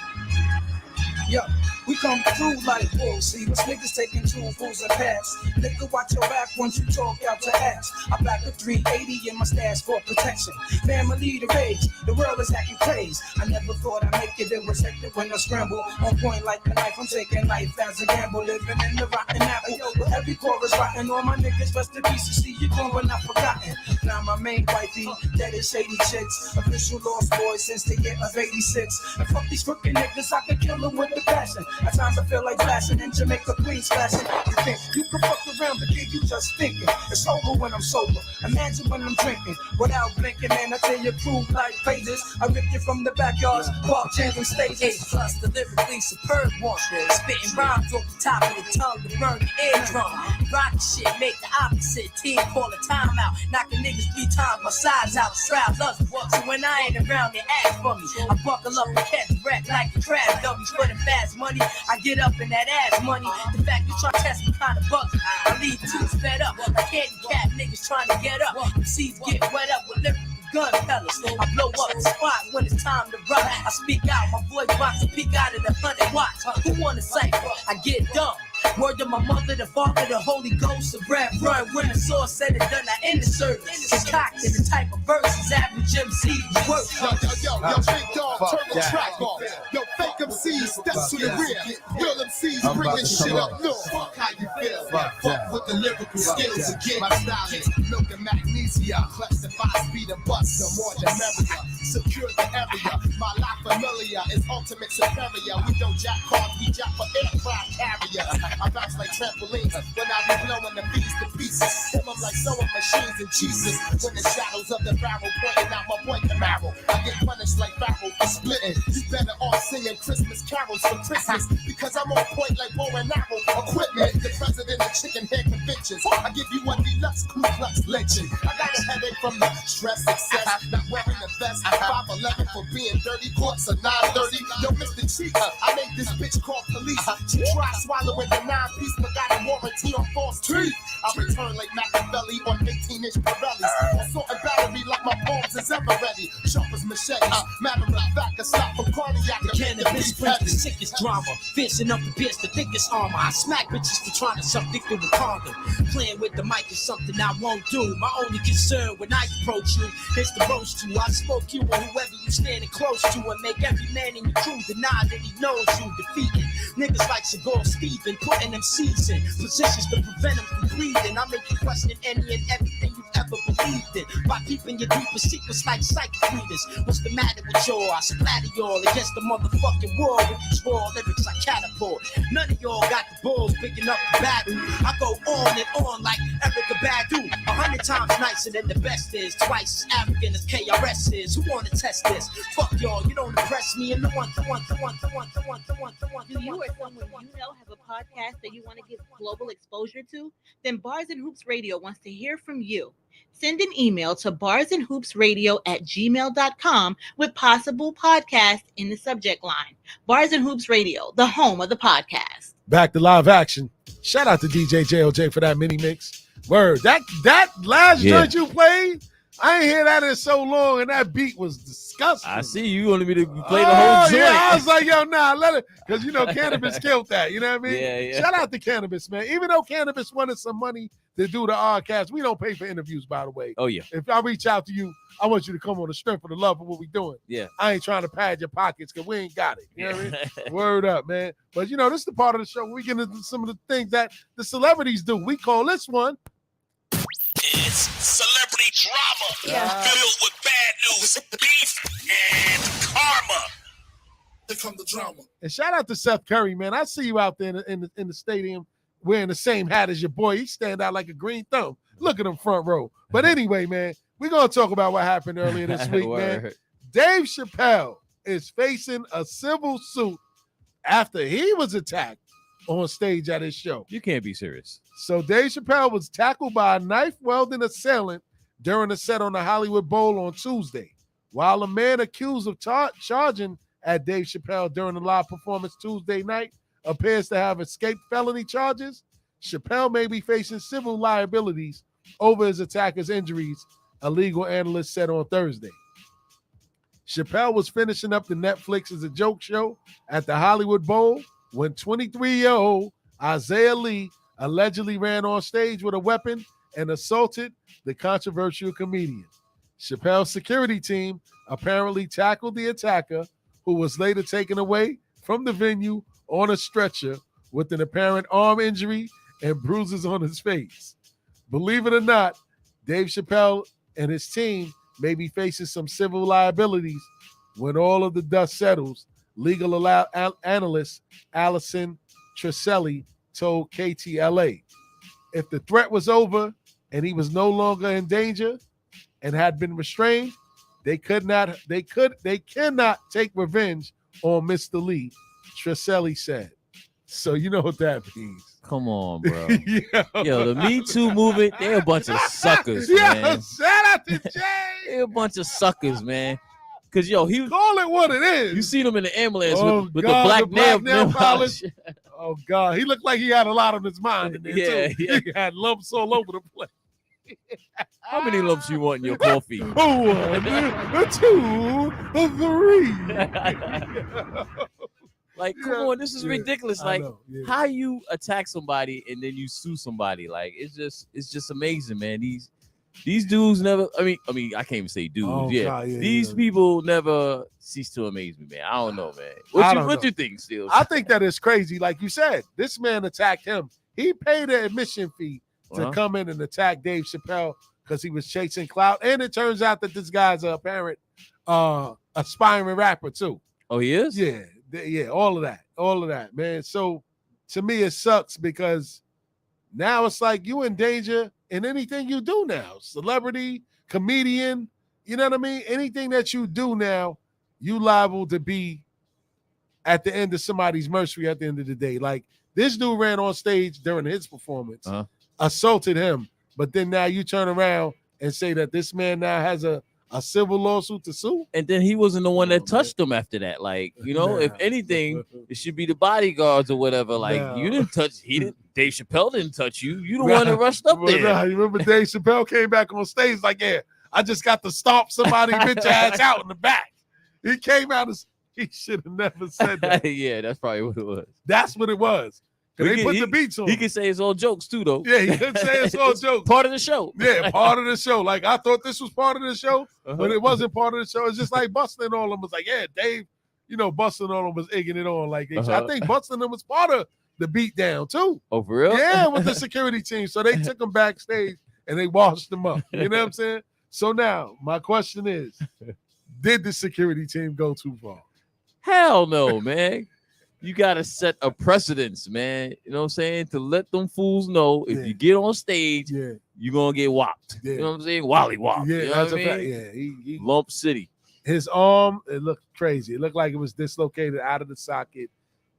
Yo, we come through like wolves. See, us niggas taking 2 fools and pass. Nigga, watch your back once you talk out to ass. I back a 380 in my stash for protection. Family the rage, the world is acting crazy. I never thought I'd make it. It was hectic when I scramble. On point like a knife, I'm taking life as a gamble. Living in the rotten apple. With every chorus rotten, all my niggas rest in peace. See, you going not forgotten. Now my main wifey, that is shady chicks. Official lost boy since the year of 86. And fuck these crooked niggas, I could kill them with the passion. At times I feel like flashing in Jamaica, Queens flashing. You think you can fuck around, but kid, you just thinking. It's over when I'm sober. Imagine when I'm drinking without blinking, man. I tell you, prove like phases. I ripped you from the backyards, park jams and stages. Plus the lyrically superb one. Spitting rhymes off the top of the tongue to burn the eardrum. Rock shit, make the opposite. Team call a timeout. Knocking niggas 3 times my size out. Strap us. So when I ain't around, they ask for me. I buckle up and catch wreck like the crab dummies for the fast money. I get up in that ass money. The fact you try to test me kind of bugs me. I leave too fed up. Like handicap niggas trying to get up. MCs get wet up with lyrical gun pellets. I blow up the spot when it's time to rock. I speak out, my voice box to peek out of the 100 watts. Who wanna cipher? I get dumb. Word to my mother, the father, the Holy Ghost, the bread run. When the source said it done, I end the service. It's cocked in the type of verses average MC work. Yo, big dog, turn the track off. Yo, fake MCs, step to the rear. Real MCs bringing shit up north. Fuck how you feel. Fuck with the lyrical skills again. My style is milk and magnesia. Clutch the 5-speed and bust. The more the merrier. Secure the area. My life familiar is ultimate superior. We don't jack cars, we jack for aircraft carriers. I bounce like trampolines when I be blowing the beats to pieces. Hit them like sewing machines and Jesus. When the shadows of the barrel pointing out my boy Camaro, I get punished like Pharaoh for splitting. You better off singing Christmas carols for Christmas because I'm on point like bow and arrow equipment. The president of chicken head conventions. I give you one deluxe Ku Klux lynching. I got a headache from the stress, success, not wearing the vest. 5'11" for being dirty, courts are 930. Yo, Mr. Chief, I made this bitch call police. She try swallowing the 9-piece, but got a warranty on false teeth. I return like Machiavelli on 18-inch Pirellis. Assault and battery like my palms is ever ready. Sharp as machete. Matter of fact, a stop from cardiac. The cannabis brings the sickest drama. Fierce enough to pierce the thickest armor. I smack bitches for trying to suck dick through a condom. Playing with the mic is something I won't do. My only concern when I approach you is to boast you. I smoke you or whoever you standing close to and make every man in your crew deny that he knows you defeated. Niggas like Seagal Steven putting them seeds in positions to prevent them from breathing. I make you question any and everything you've ever believed in by keeping your deepest secrets like psychic readers. What's the matter with y'all? I splatter y'all against the motherfucking wall with these raw lyrics I catapult. None of y'all got the balls picking up the battle. I go on and on like Erica Badu. 100 times nicer than the best is. Twice as arrogant as KRS is. Who wanna test this? Fuck y'all, you don't impress me. And the one. Do you or someone you know have a podcast that you want to give global exposure to? Then Bars and Hoops Radio wants to hear from you. Send an email to barsandhoopsradio@gmail.com with possible podcast in the subject line. Bars and Hoops Radio, the home of the podcast. Back to live action. Shout out to DJ JLJ for that mini mix. Word. That last joint you played, I ain't hear that in so long, and that beat was disgusting. I see you wanted me to play the whole joint. Yeah, I was like, yo, nah, let it, because Cannabis killed that. You know what I mean? Yeah. Shout out to Cannabis, man. Even though Cannabis wanted some money to do the ODDCAST, we don't pay for interviews, by the way. Oh yeah. If I reach out to you, I want you to come on the strength of the love of what we doing. Yeah. I ain't trying to pad your pockets because we ain't got it. You know what I mean? Word up, man. But this is the part of the show where we get into some of the things that the celebrities do. We call this one. It's celebrity drama filled with bad news, beef, and karma. Here come the drama. And shout out to Seth Curry, man. I see you out there in the stadium wearing the same hat as your boy. He stand out like a green thumb. Look at him front row. But anyway, man, we're going to talk about what happened earlier this week, man. Dave Chappelle is facing a civil suit after he was attacked on stage at his show. You can't be serious. So Dave Chappelle was tackled by a knife-wielding assailant during a set on the Hollywood Bowl on Tuesday. While a man accused of charging at Dave Chappelle during the live performance Tuesday night appears to have escaped felony charges, Chappelle may be facing civil liabilities over his attacker's injuries, a legal analyst said on Thursday. Chappelle was finishing up the Netflix as a joke show at the Hollywood Bowl when 23-year-old Isaiah Lee allegedly ran on stage with a weapon and assaulted the controversial comedian. Chappelle's security team apparently tackled the attacker, who was later taken away from the venue on a stretcher with an apparent arm injury and bruises on his face. Believe it or not, Dave Chappelle and his team may be facing some civil liabilities when all of the dust settles, legal analyst Allison Tresselli told KTLA. If the threat was over and he was no longer in danger and had been restrained, they cannot take revenge on Mr. Lee, Tresselli said. So you know what that means. Come on, bro. Yo, the Me Too movement, they're a bunch of suckers, man. Shout out to Jay. They're a bunch of suckers, man. Cause yo, he call it what it is. You seen him in the ambulance with the God, black nail polish. Oh God, he looked like he had a lot on his mind in there too. Yeah. He had lumps all over the place. How many lumps you want in your coffee? 1, 2, 3. Like, come on, this is ridiculous. Like, how you attack somebody and then you sue somebody? Like, it's just amazing, man. These dudes never. I mean, I can't even say dudes. Oh, God, these people never cease to amaze me, man. I don't know, man. What you think, Steels? I think that is crazy. Like you said, this man attacked him. He paid an admission fee to come in and attack Dave Chappelle because he was chasing clout. And it turns out that this guy's a apparent aspiring rapper too. Oh, he is? Yeah, all of that, man. So to me, it sucks because now it's like you in danger in anything you do now. Celebrity, comedian, you know what I mean? Anything that you do now, you liable to be at the end of somebody's mercy at the end of the day. Like this dude ran on stage during his performance, assaulted him, but then now you turn around and say that this man now has a civil lawsuit to sue? And then he wasn't the one that touched him after that. Like, you know, if anything, it should be the bodyguards or whatever. Like, you didn't touch, Dave Chappelle didn't touch you. You the one that rushed up there. You remember Dave Chappelle came back on stage like, I just got to stomp somebody bitch ass out in the back. He came out as, he should have never said that. Yeah, that's probably what it was. That's what it was. They put the beats on. He can say it's all jokes too, though. Yeah, he can say it's all jokes. Part of the show. Yeah, part of the show. Like I thought this was part of the show, but it wasn't part of the show. It's just like Bustin' on them was like, Dave, Bustin' on them was egging it on. Like I think Bustin' them was part of the beat down too. Oh, for real? Yeah, with the security team. So they took him backstage and they washed him up. You know what I'm saying? So now my question is, did the security team go too far? Hell no, man. You gotta set a precedence, man. You know what I'm saying? To let them fools know if you get on stage, you're gonna get whopped. You know what I'm saying? Wally whopped. Yeah, you know that's what a I mean? fact. Yeah, Lump City. His arm, it looked crazy. It looked like it was dislocated out of the socket.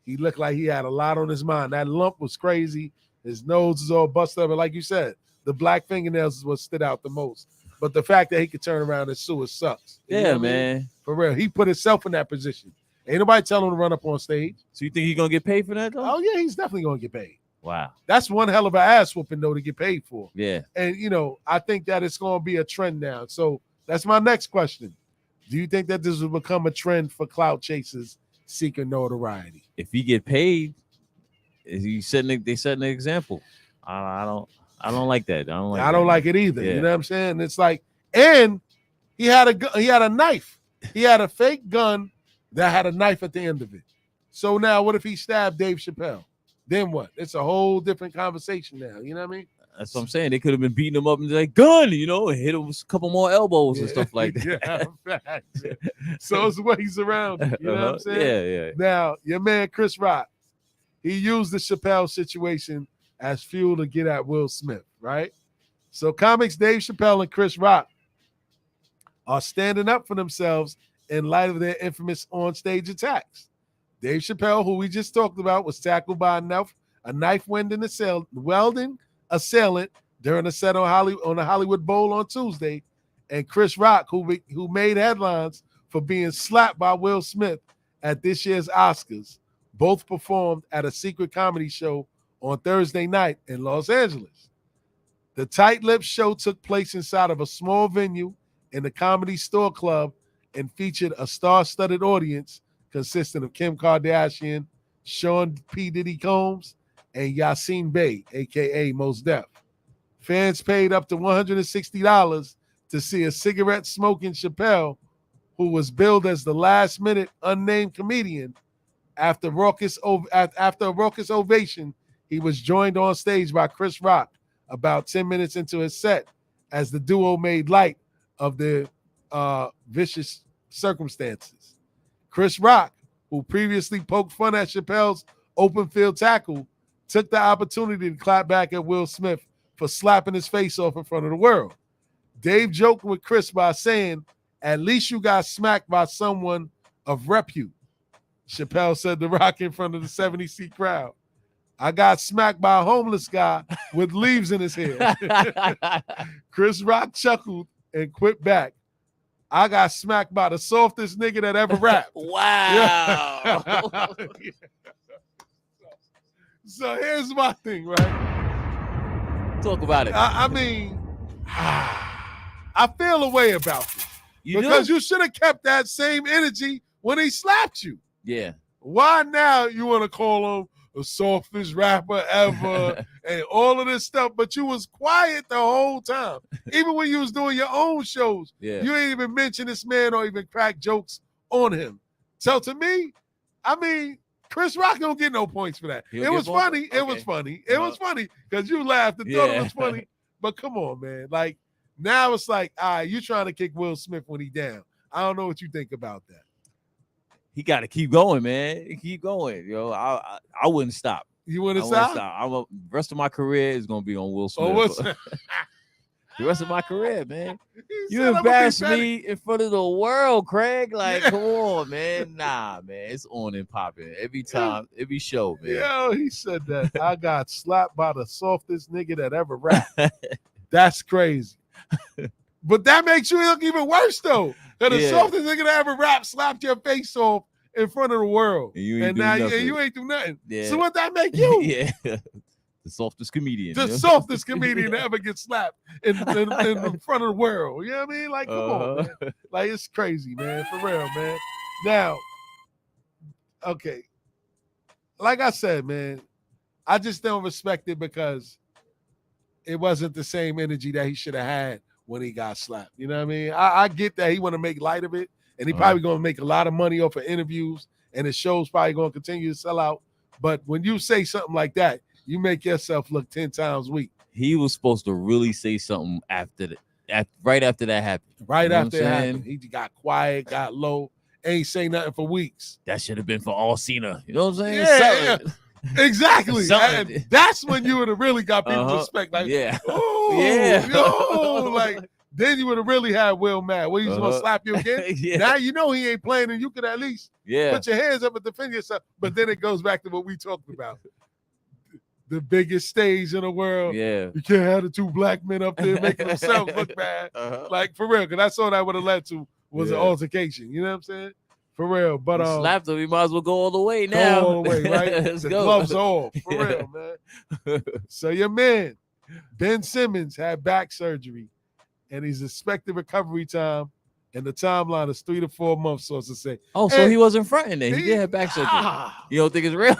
He looked like he had a lot on his mind. That lump was crazy. His nose is all busted up. And like you said, the black fingernails is what stood out the most. But the fact that he could turn around and sue it sucks. You know what I mean? For real. He put himself in that position. Ain't nobody telling him to run up on stage. So you think he's gonna get paid for that though? Oh yeah, he's definitely gonna get paid. Wow. That's one hell of an ass whooping though to get paid for. Yeah. And I think that it's gonna be a trend now. So that's my next question. Do you think that this will become a trend for clout chasers seeking notoriety? If he get paid, they setting an example. I don't like that. I don't like it either. Yeah. You know what I'm saying? It's like, and he had a knife. He had a fake gun that had a knife at the end of it. So now what if he stabbed Dave Chappelle? Then what? It's a whole different conversation now. You know what I mean? That's what I'm saying. They could have been beating him up and like gun, and hit him with a couple more elbows and stuff like that. Yeah. So it's ways around it. You know what I'm saying? Yeah. Now, your man Chris Rock, he used the Chappelle situation as fuel to get at Will Smith, right? So comics Dave Chappelle and Chris Rock are standing up for themselves in light of their infamous on-stage attacks. Dave Chappelle, who we just talked about, was tackled by a knife-wielding assailant during a set on the Hollywood Bowl on Tuesday, and Chris Rock, who made headlines for being slapped by Will Smith at this year's Oscars, both performed at a secret comedy show on Thursday night in Los Angeles. The tight-lipped show took place inside of a small venue in the Comedy Store Club and featured a star-studded audience consisting of Kim Kardashian, Sean P. Diddy Combs, and Yasin Bey, a.k.a. Mos Def. Fans paid up to $160 to see a cigarette-smoking Chappelle, who was billed as the last-minute unnamed comedian. After a raucous ovation, he was joined on stage by Chris Rock about 10 minutes into his set as the duo made light of their vicious circumstances. Chris Rock, who previously poked fun at Chappelle's open field tackle, took the opportunity to clap back at Will Smith for slapping his face off in front of the world. Dave joked with Chris by saying, "At least you got smacked by someone of repute." Chappelle said to Rock in front of the 70-seat crowd, "I got smacked by a homeless guy with leaves in his hair." Chris Rock chuckled and quit back, "I got smacked by the softest nigga that ever rapped." Wow. So here's my thing, right? Talk about it. I mean, I feel a way about this. Because you should have kept that same energy when he slapped you. Yeah. Why now you want to call him the softest rapper ever and all of this stuff, but you was quiet the whole time. Even when you was doing your own shows, you ain't even mention this man or even crack jokes on him. So to me, I mean, Chris Rock don't get no points for that. It was funny. It was funny. It was funny because you laughed and thought it was funny. But come on, man. Like, now it's like, all right, you trying to kick Will Smith when he down. I don't know what you think about that. He got to keep going, man. Keep going, yo. I wouldn't stop. You wouldn't stop? The rest of my career is gonna be on Will Smith. The rest of my career, man. You embarrassed me in front of the world, Craig. Like, come on, man. Nah, man. It's on and popping every time, every show, man. Yo, he said that. I got slapped by the softest nigga that ever rapped. That's crazy. But that makes you look even worse, though. That the softest nigga that ever rap slapped your face off in front of the world. And you ain't do nothing. Yeah. So what that make you? Yeah. The softest comedian. The softest comedian that ever gets slapped in front of the world. You know what I mean? Like, come on, man. Like, it's crazy, man. For real, man. Now, okay. Like I said, man, I just don't respect it because it wasn't the same energy that he should have had when he got slapped. You know what I mean? I get that he want to make light of it, and he probably going to make a lot of money off of interviews, and his show's probably going to continue to sell out. But when you say something like that, you make yourself look 10 times weak. He was supposed to really say something right after that happened. Right after it happened. He got quiet, got low, ain't say nothing for weeks. That should have been for all Cena. You know what I'm saying? Yeah. Exactly. And that's when you would have really got people's respect. Like, like, then you would have really had Will mad. Well, he's gonna slap you again. Now you know he ain't playing, and you could at least put your hands up and defend yourself. But then it goes back to what we talked about. The biggest stage in the world. Yeah. You can't have the two black men up there making themselves look bad. Like, for real, because that's all that would have led to was an altercation. You know what I'm saying? For real. But slapped him, we might as well go all the way now. Go all the way, right? The gloves off. For real, man. So your man, Ben Simmons, had back surgery, and he's expected recovery time, and the timeline is 3 to 4 months, sources say. Oh, so he wasn't fronting then. He did have back surgery. You don't think it's real?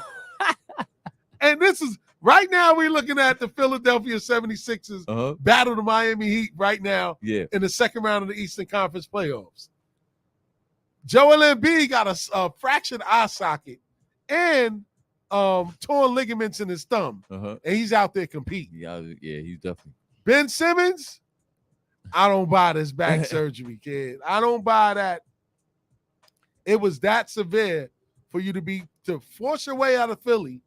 And this is right now we're looking at the Philadelphia 76ers battle the Miami Heat right now in the second round of the Eastern Conference playoffs. Joel Embiid got a fractured eye socket and torn ligaments in his thumb, and he's out there competing. Yeah, he's definitely. Ben Simmons, I don't buy this back surgery, kid. I don't buy that. It was that severe for you to force your way out of Philly,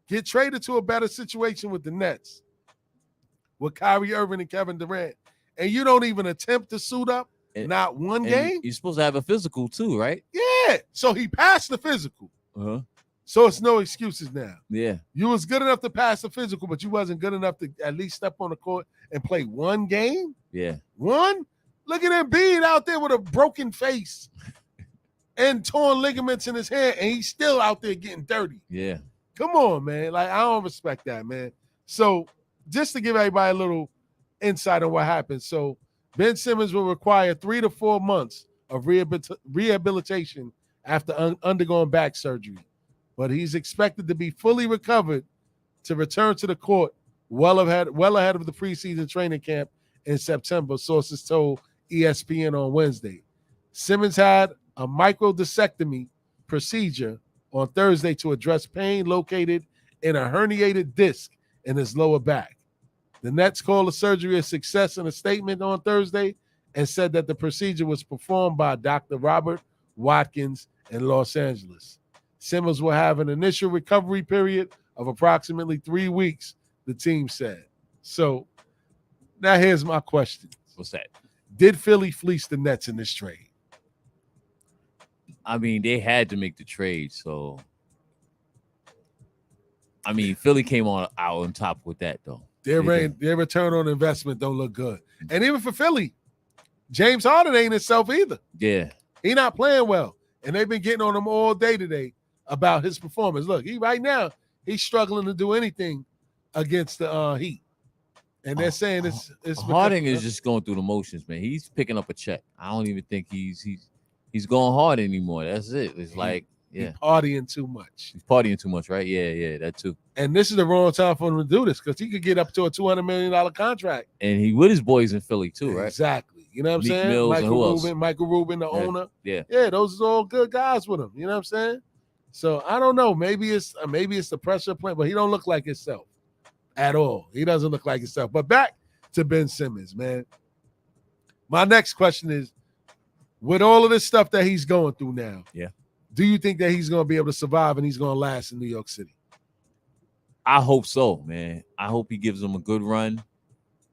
get traded to a better situation with the Nets, with Kyrie Irving and Kevin Durant, and you don't even attempt to suit up. Not one game. You're supposed to have a physical too, right? Yeah. So he passed the physical. So it's no excuses now. Yeah. You was good enough to pass the physical, but you wasn't good enough to at least step on the court and play one game. Yeah. One? Look at Embiid out there with a broken face and torn ligaments in his hand, and he's still out there getting dirty. Yeah. Come on, man. Like, I don't respect that, man. So just to give everybody a little insight on what happened. So Ben Simmons will require 3 to 4 months of rehabilitation after undergoing back surgery, but he's expected to be fully recovered to return to the court well ahead of the preseason training camp in September, sources told ESPN on Wednesday. Simmons had a microdiscectomy procedure on Thursday to address pain located in a herniated disc in his lower back. The Nets called the surgery a success in a statement on Thursday and said that the procedure was performed by Dr. Robert Watkins in Los Angeles. Simmons will have an initial recovery period of approximately 3 weeks, the team said. So now here's my question. What's that? Did Philly fleece the Nets in this trade? I mean, they had to make the trade, so I mean, Philly came out on top with that though. Their return on investment don't look good. And even for Philly, James Harden ain't himself either. Yeah. He not playing well. And they've been getting on him all day today about his performance. Look, right now, he's struggling to do anything against the Heat. And they're saying it's Harden is just going through the motions, man. He's picking up a check. I don't even think he's going hard anymore. That's it. It's like, yeah. He's partying too much. He's partying too much, right? Yeah, that too. And this is the wrong time for him to do this because he could get up to a $200 million contract. And he with his boys in Philly too, right? Exactly. You know what I'm saying? Mills Michael Rubin, the owner. Yeah. Yeah, those are all good guys with him. You know what I'm saying? So I don't know. Maybe it's the pressure plant, but he don't look like himself at all. He doesn't look like himself. But back to Ben Simmons, man. My next question is, with all of this stuff that he's going through now, do you think that he's going to be able to survive and he's going to last in New York City? I hope so, man. I hope he gives them a good run.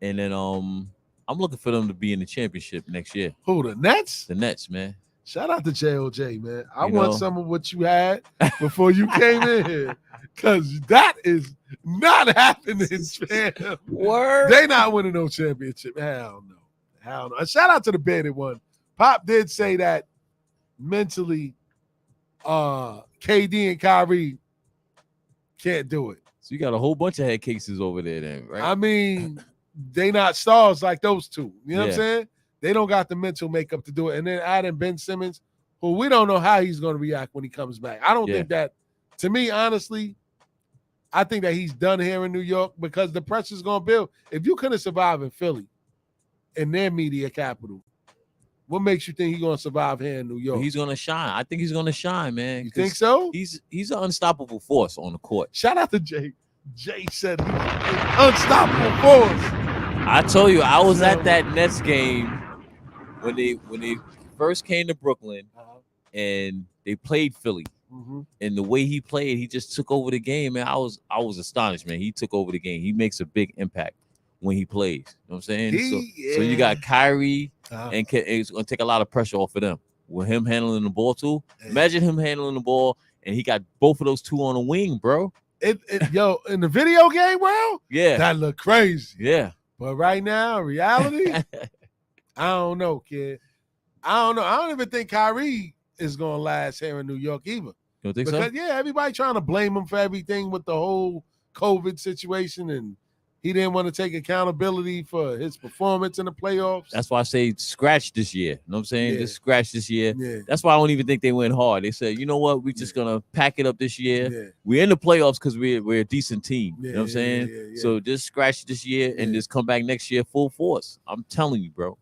And then I'm looking for them to be in the championship next year. Who, the Nets? The Nets, man. Shout out to JOJ, man. I want some of what you had before you came in here. Because that is not happening, man. Word. They not winning no championship. Hell no. And shout out to the bearded one. Pop did say that mentally, KD and Kyrie can't do it. So you got a whole bunch of head cases over there then, right? I mean, they not stars like those two. You know what I'm saying? They don't got the mental makeup to do it. And then adding Ben Simmons, who we don't know how he's going to react when he comes back. I don't think that, to me, honestly, I think that he's done here in New York because the pressure's going to build. If you couldn't survive in Philly, in their media capital, what makes you think he's going to survive here in New York? He's going to shine. I think he's going to shine, man. You think so? He's an unstoppable force on the court. Shout out to Jay. Jay said he's an unstoppable force. I told you, I was at that Nets game when they first came to Brooklyn and they played Philly. Mm-hmm. And the way he played, he just took over the game, man. I was astonished, man. He took over the game. He makes a big impact when he plays. You know what I'm saying? So you got Kyrie, and it's going to take a lot of pressure off of them. With him handling the ball, too. Imagine him handling the ball, and he got both of those two on the wing, bro. Yo, in the video game world, that look crazy. Yeah. But right now, reality, I don't know, kid. I don't know. I don't even think Kyrie is going to last here in New York either. You don't think because, so? Yeah, everybody trying to blame him for everything with the whole COVID situation, and he didn't want to take accountability for his performance in the playoffs. That's why I say scratch this year. You know what I'm saying? Yeah. Just scratch this year. Yeah. That's why I don't even think they went hard. They said, you know what? We're just going to pack it up this year. Yeah. We're in the playoffs because we're a decent team. Yeah, you know what I'm saying? yeah. So just scratch this year and just come back next year full force. I'm telling you, bro.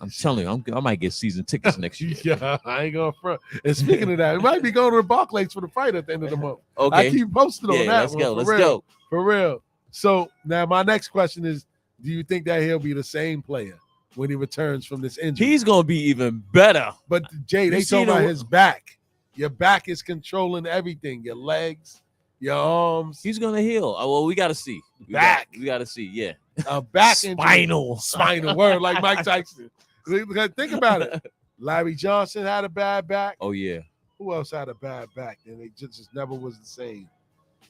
I'm telling you, I might get season tickets next year. Yeah, I ain't going to front. And speaking of that, we might be going to the Barclays for the fight at the end of the month. Okay. I keep posted on that. Let's go. For real. So now my next question is, do you think that he'll be the same player when he returns from this injury? He's going to be even better. But Jay, they talking about his back. Your back is controlling everything. Your legs, your arms. He's going to heal. Well, we got to see. We got to see, yeah. A back Spinal. Spinal word, like Mike Tyson. Think about it. Larry Johnson had a bad back. Oh, yeah. Who else had a bad back? And they just never was the same.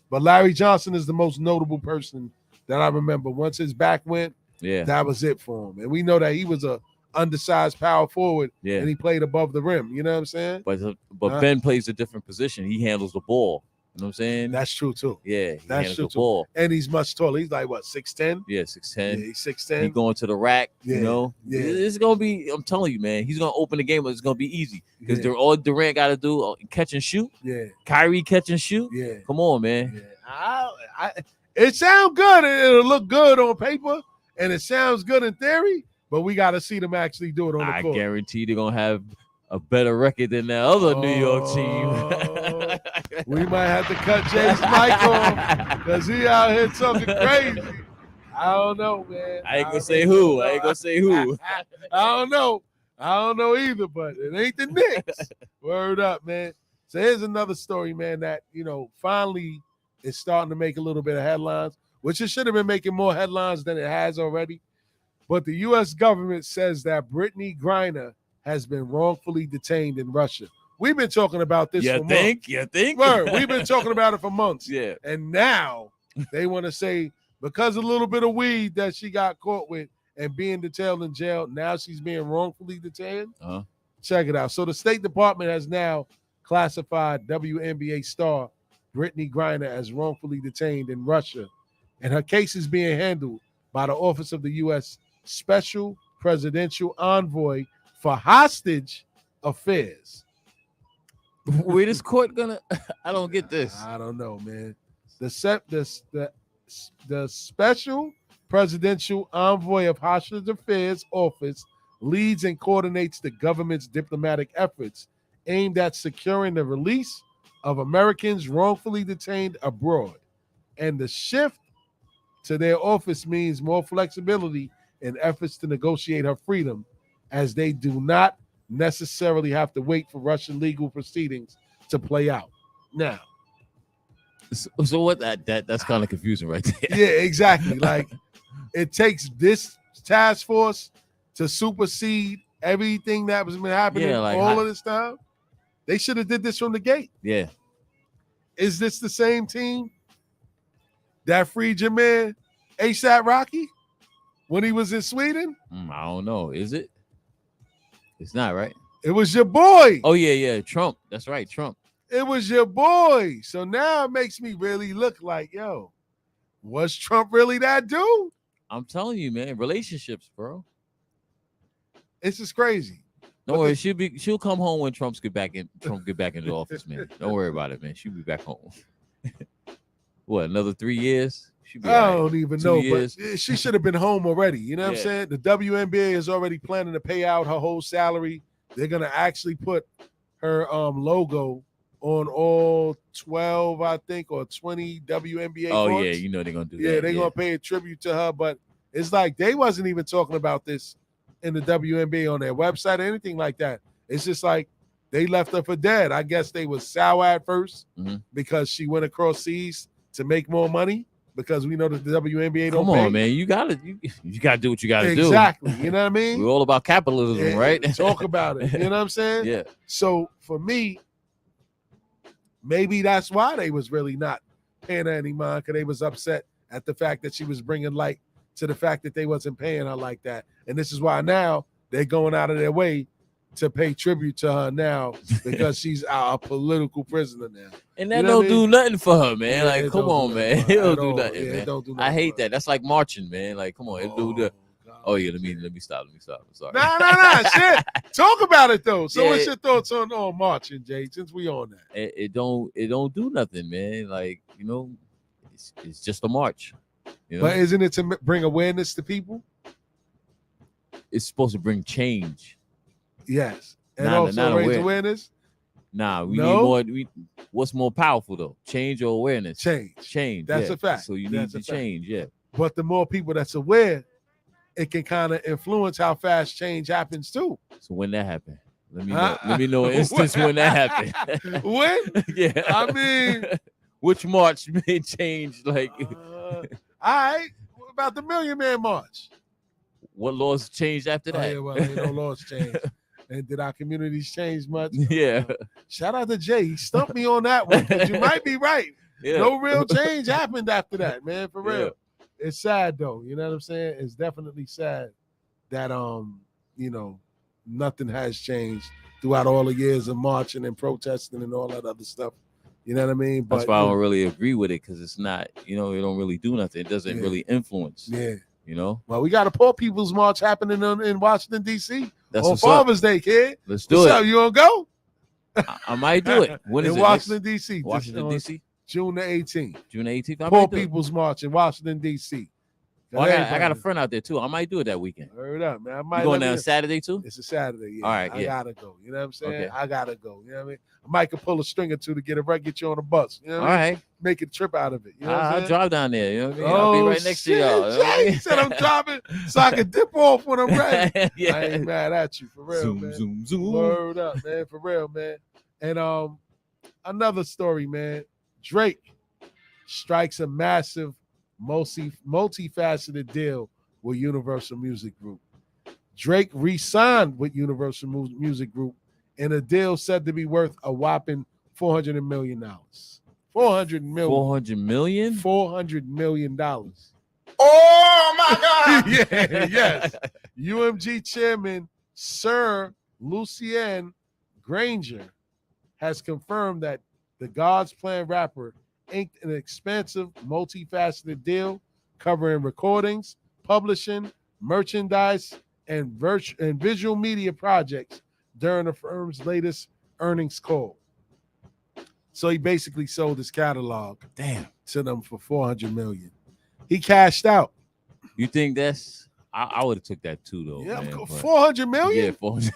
But Larry Johnson is the most notable person that I remember. Once his back went, that was it for him. And we know that he was a undersized power forward, and he played above the rim. You know what I'm saying? But Ben plays a different position. He handles the ball. You know what I'm saying? That's true, too. Yeah, that's true, the ball. And he's much taller. He's like, what, 6'10"? Yeah, 6'10". Yeah, he's 6'10". He going to the rack, you know? Yeah. It's going to be, I'm telling you, man, he's going to open the game, but it's going to be easy. Because all Durant got to do, catch and shoot. Yeah. Kyrie catch and shoot. Yeah. Come on, man. Yeah. It sounds good. It'll look good on paper, and it sounds good in theory, but we got to see them actually do it on the court. I guarantee they're going to have a better record than that other New York team. We might have to cut James Michael because he out here talking crazy. I don't know, man. I ain't going to say who. I don't know either, but it ain't the Knicks. Word up, man. So here's another story, man, that, finally is starting to make a little bit of headlines. which it should have been making more headlines than it has already. But the U.S. government says that Brittany Griner has been wrongfully detained in Russia. We've been talking about this for months. You think? Word, we've been talking about it for months. Yeah. And now they want to say because of a little bit of weed that she got caught with and being detained in jail, now she's being wrongfully detained. Uh-huh. Check it out. So the State Department has now classified WNBA star Brittany Griner as wrongfully detained in Russia, and her case is being handled by the Office of the U.S. Special Presidential Envoy for Hostage Affairs. Where is court gonna? I don't get this. I don't know, man. The Special Presidential Envoy of Hostage Affairs Office leads and coordinates the government's diplomatic efforts aimed at securing the release of Americans wrongfully detained abroad. And the shift to their office means more flexibility in efforts to negotiate her freedom, as they do not necessarily have to wait for Russian legal proceedings to play out. Now, so what? That's kind of confusing, right there. Yeah, exactly. Like it takes this task force to supersede everything that was been happening all of this time. They should have did this from the gate. Yeah. Is this the same team that freed your man ASAP Rocky when he was in Sweden? I don't know. Is it? It's not, right? It was your boy. Oh, yeah. Trump. That's right, Trump. It was your boy. So now it makes me really look like, yo, was Trump really that dude? I'm telling you, man. Relationships, bro. It's just crazy. Don't worry, she'll come home when Trump get back into the office, man. Don't worry about it, man. She'll be back home. What, another 3 years? I don't even know, years. but she should have been home already. You know what I'm saying? The WNBA is already planning to pay out her whole salary. They're gonna actually put her logo on all 12, I think, or 20 WNBA. Oh courts. yeah, you know they're gonna do that. Yeah, they're gonna pay a tribute to her, but it's like they wasn't even talking about this in the WNBA on their website or anything like that. It's just like they left her for dead. I guess they was sour at first because she went across seas to make more money, because we know that the WNBA don't Come on, pay. man. You gotta do what you gotta do. Exactly. You know what I mean? We're all about capitalism, right? Talk about it. You know what I'm saying? Yeah. So for me, maybe that's why they was really not paying her any mind, because they was upset at the fact that she was bringing light to the fact that they wasn't paying her like that. And this is why now they're going out of their way to pay tribute to her now, because she's a political prisoner now. And that don't do nothing for her, man. Yeah, like, come on, man. It don't do nothing, Yeah, man. it don't do I nothing hate that. That's like marching, man. Like, come on, it do that. Oh yeah, let me stop. I'm sorry. Nah, shit. Talk about it though. So Yeah. what's your thoughts on marching, Jay? Since we on that, It don't do nothing, man. Like, you know, it's just a march. You know? but isn't it to bring awareness to people? It's supposed to bring change. Yes, and Not also raise aware- awareness. Nah, we No? need more. What's more powerful though? Change or awareness? Change. That's yeah. a fact. So you That's need a to fact. change. Yeah. But the more people that's aware, it can kind of influence how fast change happens too. So when that happened, let me know an instance when that happened. When? Yeah. I mean, which march made change? Like, all right, what about the Million Man March? what laws changed after Oh, that? yeah, well, ain't no laws changed. And did our communities change much? Yeah. Shout out to Jay. He stumped me on that one, but you might be right. Yeah. No real change happened after that, man. For real. Yeah. It's sad though. You know what I'm saying? It's definitely sad that nothing has changed throughout all the years of marching and protesting and all that other stuff. You know what I mean? That's why I don't really agree with it, because it's not, it don't really do nothing. It doesn't Yeah. really influence. Yeah. You know? Well, we got a Poor People's March happening in Washington, D.C. That's on what's up. Father's Day, kid. Let's do What's it. up? You gonna go? I might do it. When is in it? Washington, D.C. Washington, D.C. June the 18th. June 18th. Poor People's March in Washington, D.C. Well, I got a friend out there too. I might do it that weekend. Heard up, man. I might You going let me- down Saturday too? It's a Saturday, yeah. All right, I yeah. gotta go. You know what I'm saying? Okay. I gotta go. You know what I mean? I might could pull a string or two to get you on a bus. You know what All I mean? right. Make a trip out of it. You know what I'm I'll saying? drive down there. You know what I mean? I'll be right next to y'all. You know what I Jay mean? he said I'm driving so I can dip off when I'm ready. Yeah. I ain't mad at you for real, Zoom, man. zoom, zoom. Word up, man, for real, man. And another story, man. Drake strikes a massive multifaceted deal with Universal Music Group. Drake re-signed with Universal Music Group in a deal said to be worth a whopping $400 million. $400 million? $400 million. Oh my God! Yeah, yes. UMG chairman Sir Lucien Granger has confirmed that the God's Plan rapper inked an expansive, multifaceted deal covering recordings, publishing, merchandise, and visual media projects during the firm's latest earnings call. So he basically sold his catalog to them for $400 million. He cashed out. You think that's? I would have took that too, though. Yeah, man, $400 million. Yeah, 400.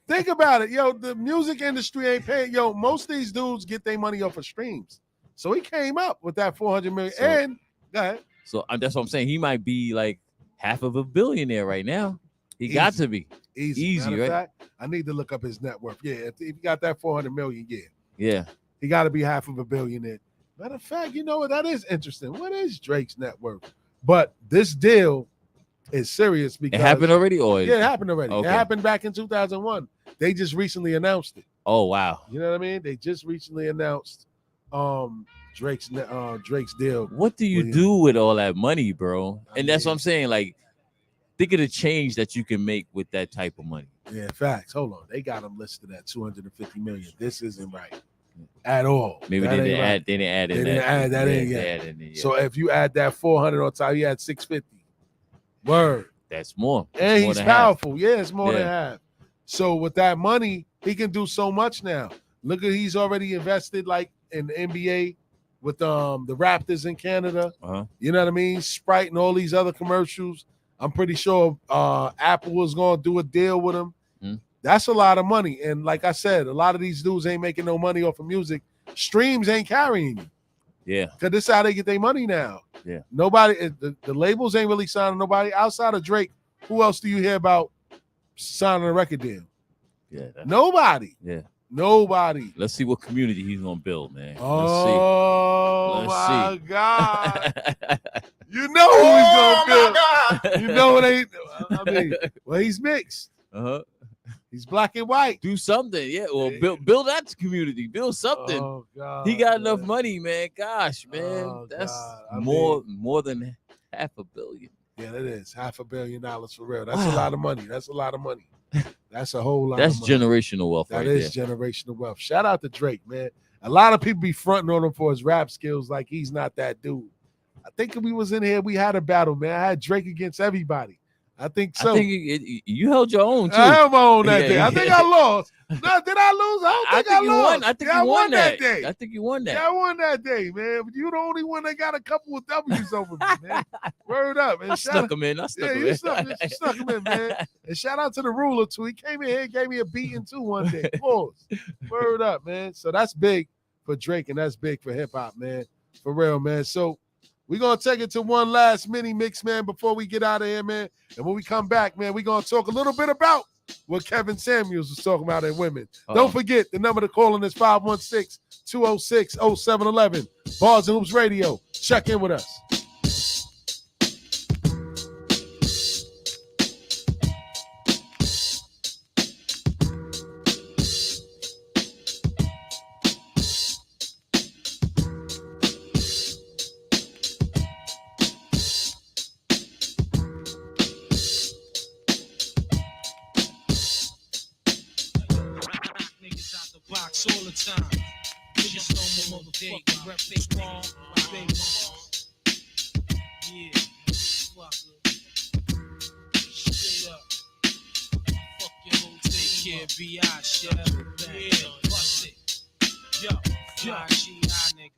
Think about it, yo. The music industry ain't paying. Yo, most of these dudes get their money off of streams. So he came up with that $400 million. So, and go ahead. So that's what I'm saying. He might be like half of a billionaire right now. He got to be easy, Matter of right? fact, I need to look up his net worth. Yeah, if he got that $400 million, Yeah. he got to be half of a billionaire. Matter of fact, you know what? That is interesting. What is Drake's net worth? But this deal is serious because It happened already, or yeah, it happened already. Okay. It happened back in 2001. They just recently announced it. Oh wow. You know what I mean? They just recently announced Drake's deal. What do you do with all that money, bro? And that's what I'm saying. Like, think of the change that you can make with that type of money. Yeah, facts. Hold on. They got him listed at $250 million. This isn't right at all. Maybe That they didn't ain't right. add. They didn't add in They that. didn't add that in Yeah, yet. they added in yet. So if you add that 400 on top, you had 650. Word. That's more. And That's more he's than half. powerful. Yeah, it's more than Yeah. half. So with that money, he can do so much now. Look at he's already invested like in the NBA with the Raptors in Canada. Uh-huh. You know what I mean? Sprite and all these other commercials. I'm pretty sure Apple was going to do a deal with him. Mm. That's a lot of money. And like I said, a lot of these dudes ain't making no money off of music. Streams ain't carrying you. Yeah. Because this is how they get their money now. Yeah. Nobody, the labels ain't really signing nobody outside of Drake. Who else do you hear about signing a record deal? Yeah. Nobody. Yeah. Nobody. Let's see what community he's gonna build, man. Oh Let's my see. God. You know who he's gonna build. You know it ain't. I mean, well, he's mixed. Uh-huh. He's black and white. Do something, yeah. Well, build that community. Build something. Oh God. He got enough money, man. Gosh, man, Oh, that's God. I more than half a billion. Yeah, that is $500 million for real. That's a lot of money. That's a lot of money. That's a whole lot. That's of money. generational wealth, That right is there. generational wealth. Shout out to Drake, man. A lot of people be fronting on him for his rap skills, like he's not that dude. I think if we was in here, we had a battle, man. I had Drake against everybody. I think so. I think you held your own too. I held my own that Yeah, day. I yeah. think I lost. No, did I lose? I don't think I you lost. won. I think Yeah, you won that day. I think you won that. Yeah, I won that day, man. But you the only one that got a couple of W's over me, man. Word up, man. I snuck him in. I snuck him you in. snuck him in, man. And shout out to the ruler too. He came in here and gave me a beating too one day. Pause. Word up, man. So that's big for Drake and that's big for hip hop, man. For real, man. So we're gonna take it to one last mini mix, man, before we get out of here, man. And when we come back, man, we're gonna talk a little bit about what Kevin Samuels was talking about in women. Don't forget the number to call in is 516-206-0711. Bars and Hoops Radio. Check in with us. Box all the time. Just know my motherfucking rep they wrong. Yeah, fucker. Straight up. Fuck your whole take care, B.I. shit. Yeah, bust it. Yo, G.I. nigga.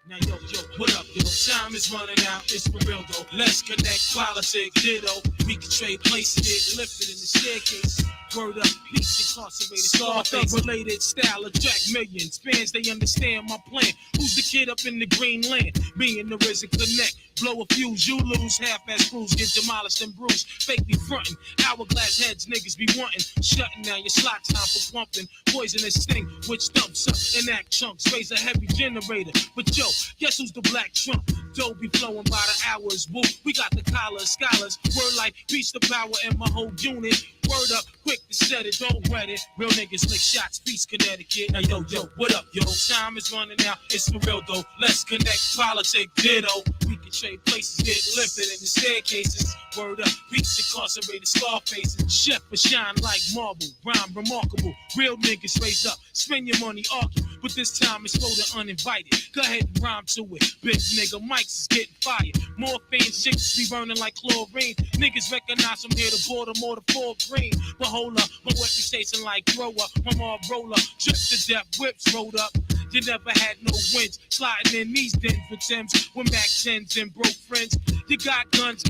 Now yo, what up, yo? Time is running out, it's for real though. Let's connect, politics, ditto. We can trade places, get lifted in the staircase. Word up, peace incarcerated, Scarface related style, attract millions. Fans, they understand my plan. Who's the kid up in the green land? Being the risen connect. Blow a fuse, you lose. Half-ass crews get demolished and bruised. Fake be frontin'. Hourglass heads, niggas be wantin'. Shutting down your slot time for pumping. Poisonous sting, which dumps up and act chunks. Raise a heavy generator. But yo, guess who's the black Trump? Dough be flowing by the hours. Woo, we got the collars, scholars. Word like beast the power in my whole unit. Word up, quick to set it, don't wet it. Real niggas lick shots, Beast Connecticut. Hey, yo, what up, yo? Time is running out, it's for real though. Let's connect, politic, ditto. We can trade places, get lifted in the staircases. Word up, beats incarcerated, scar faces. Chef for shine like marble, rhyme remarkable. Real niggas raised up, spend your money, argue. But this time it's for the uninvited. Go ahead and rhyme to it. Big nigga, mics is getting fired. Morphine chicks be burning like chlorine. Niggas recognize from here to Baltimore to Fort Greene. But hold up, my reputation like thrower. My mob roller, trip to death, whips rolled up. You never had no wins, sliding in these dens with Timbs, with Mac 10s and broke friends. You got guns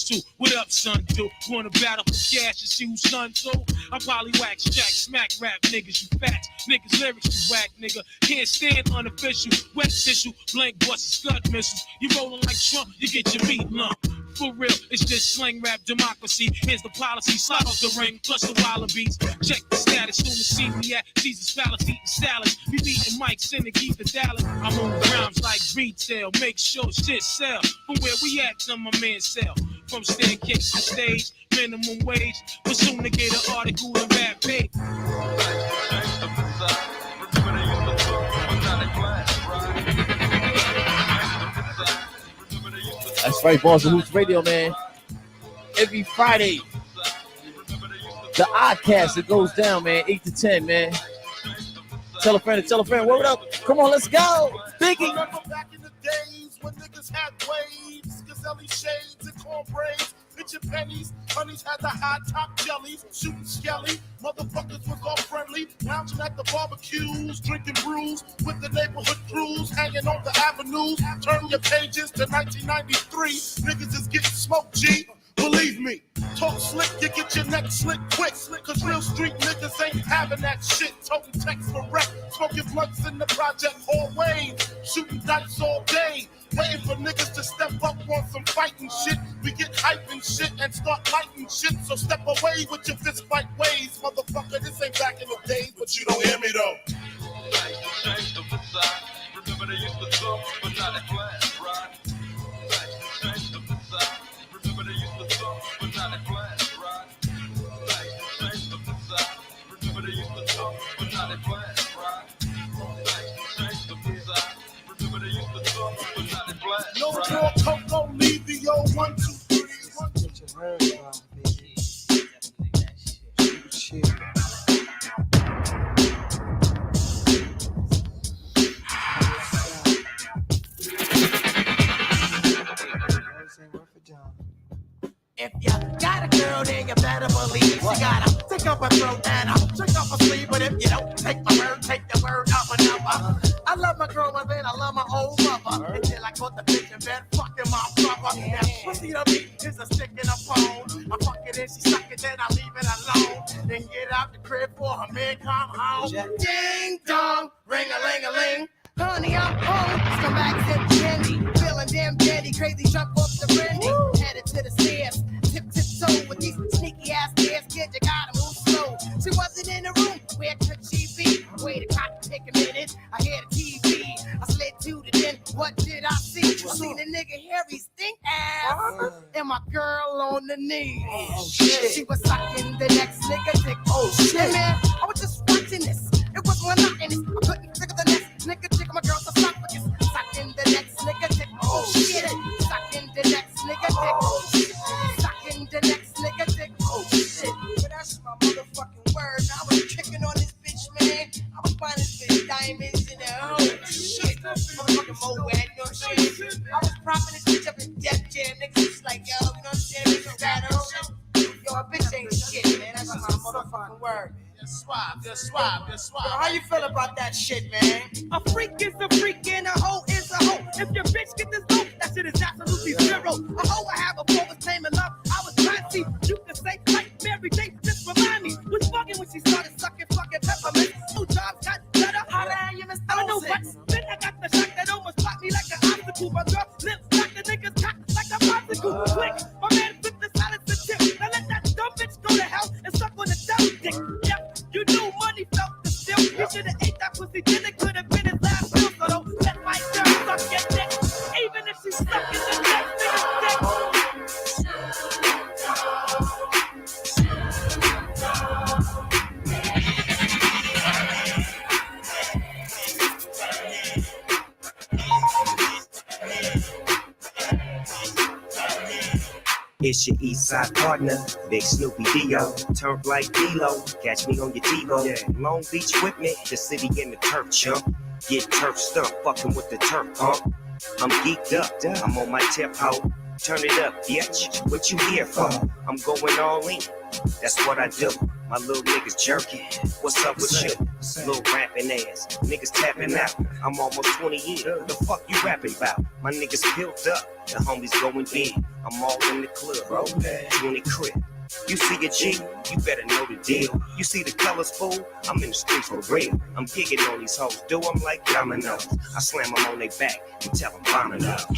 too. What up, son? Do wanna battle for cash and see who's son too? I probably wax, jack, smack rap niggas, you fat niggas, lyrics you whack nigga. Can't stand unofficial, wet tissue, blank busts, scud missiles. You rolling like Trump, you get your meat lumped. For real, it's just slang rap democracy. Here's the policy, slide off the ring, plus the wallabies. Check the status, soon to see me at Caesar's Palace eating salads. We beating Mike's in the keep the Dallas. I move rhymes like retail, make sure shit sell. From where we at to my man sell. From staircase to stage, minimum wage. But soon to get an article and rap paid. That's right, Bars and Hoops Radio, man. Every Friday, the ODDCAST, it goes down, man, 8 to 10, man. Tell a friend, word up. Come on, let's go. Biggie. Back in the days when niggas had waves, Gazelle shades and corn braids, pitching pennies, honeys had the high top jellies, shooting skelly, motherfuckers was all friendly, lounging at the barbecues, drinking brews with the neighborhood crews, hanging on the avenues. Turn your pages to 1993, niggas is getting smoked, G. Believe me, talk slick, you get your neck slick quick. Cause real street niggas ain't having that shit. Toting text for rep, smoking blunts in the project hallways, shooting dice all day, waiting for niggas to step up on some fighting shit. We get hype and shit and start lighting shit. So step away with your fist fight ways, motherfucker. This ain't back in the days, but you don't hear me though. Remember they used to talk, but not at class, right? No more Coco, leave the old 1, 2, 3. If you got a girl, then you better believe she gotta take off her throat and take off her sleeve. But if you don't take my word, take the word of another. I love my girl more than I love my old mother. Until I caught the bitch in bed, fucking my brother. Now, pussy to me is a stick in a phone. I fuck it and she suck it, then I leave it alone. Then get out the crib for her man come home. Ding dong, ring a ling a ling. Honey, I'm home. Come back, sip candy. Feeling damn daddy, crazy, jump off the brandy. Headed to the stairs, tip-toe with these sneaky ass stairs. Kid, you gotta move slow. She wasn't in the room, where could she be? Wait a clock, take a minute. I hear the TV. I slid to the den. What did I see? I seen a nigga hairy stink ass and my girl on the knees. Oh shit! She was sucking the next nigga dick. Oh shit! Hey, man, I was just watching this. It was monotonous. I couldn't figure the next nigga dick. My girl's esophagus. Sucking the next nigga dick. Oh shit! Sucking the next nigga dick. Oh shit! Sucking the next nigga dick. Oh shit! But that's my motherfucking word. I was kicking on this bitch, man. I was buying this bitch diamonds in the oh shit. Motherfucking Moab, you know what I'm saying? I was propping this bitch up in Def Jam. Niggas was like, yo, you know what I'm saying? Niggas battle. Yo, a bitch ain't shit, man. That's my motherfucking word. Just swab. How you feel about that shit, man? A freak is a freak and a hoe is a hoe. If your bitch get this dope, that shit is absolutely zero. A hoe I have a boy was claiming love. I was trying to see. You can say like Mary J. Just remind me. Was fucking when she started sucking fucking peppermint. Two jobs got better. How the hell you miss I don't know what. Then I got the shot that almost blocked me like an obstacle. My girl lips like the niggas cock like a popsicle. Quick, my man flipped the silence to tip. Now let that dumb bitch go to hell and suck on the devil dick. Yep. You knew money felt the still. You should have ate that pussy, then it could have been his last meal. So don't let my girl suck your dick. Even if she's It's your east side partner, Big Snoopy Dio. Turf like D-Lo, catch me on your TiVo. Yeah. Long Beach with me, the city in the turf chump. Get turf stumped, fucking with the turf pump. I'm geeked up, I'm on my tip ho. Turn it up, bitch, what you here for? I'm going all in, that's what I do. My little niggas jerking, what's up with you? Little rapping ass, niggas tapping out. I'm almost 20 years, the fuck you rapping about? My niggas built up, the homies going big. I'm all in the club, 20 crib. You see a G, you better know the deal. You see the colors, fool? I'm in the streets for real. I'm gigging on these hoes, do them like dominoes. I slam them on their back and tell them vomit up.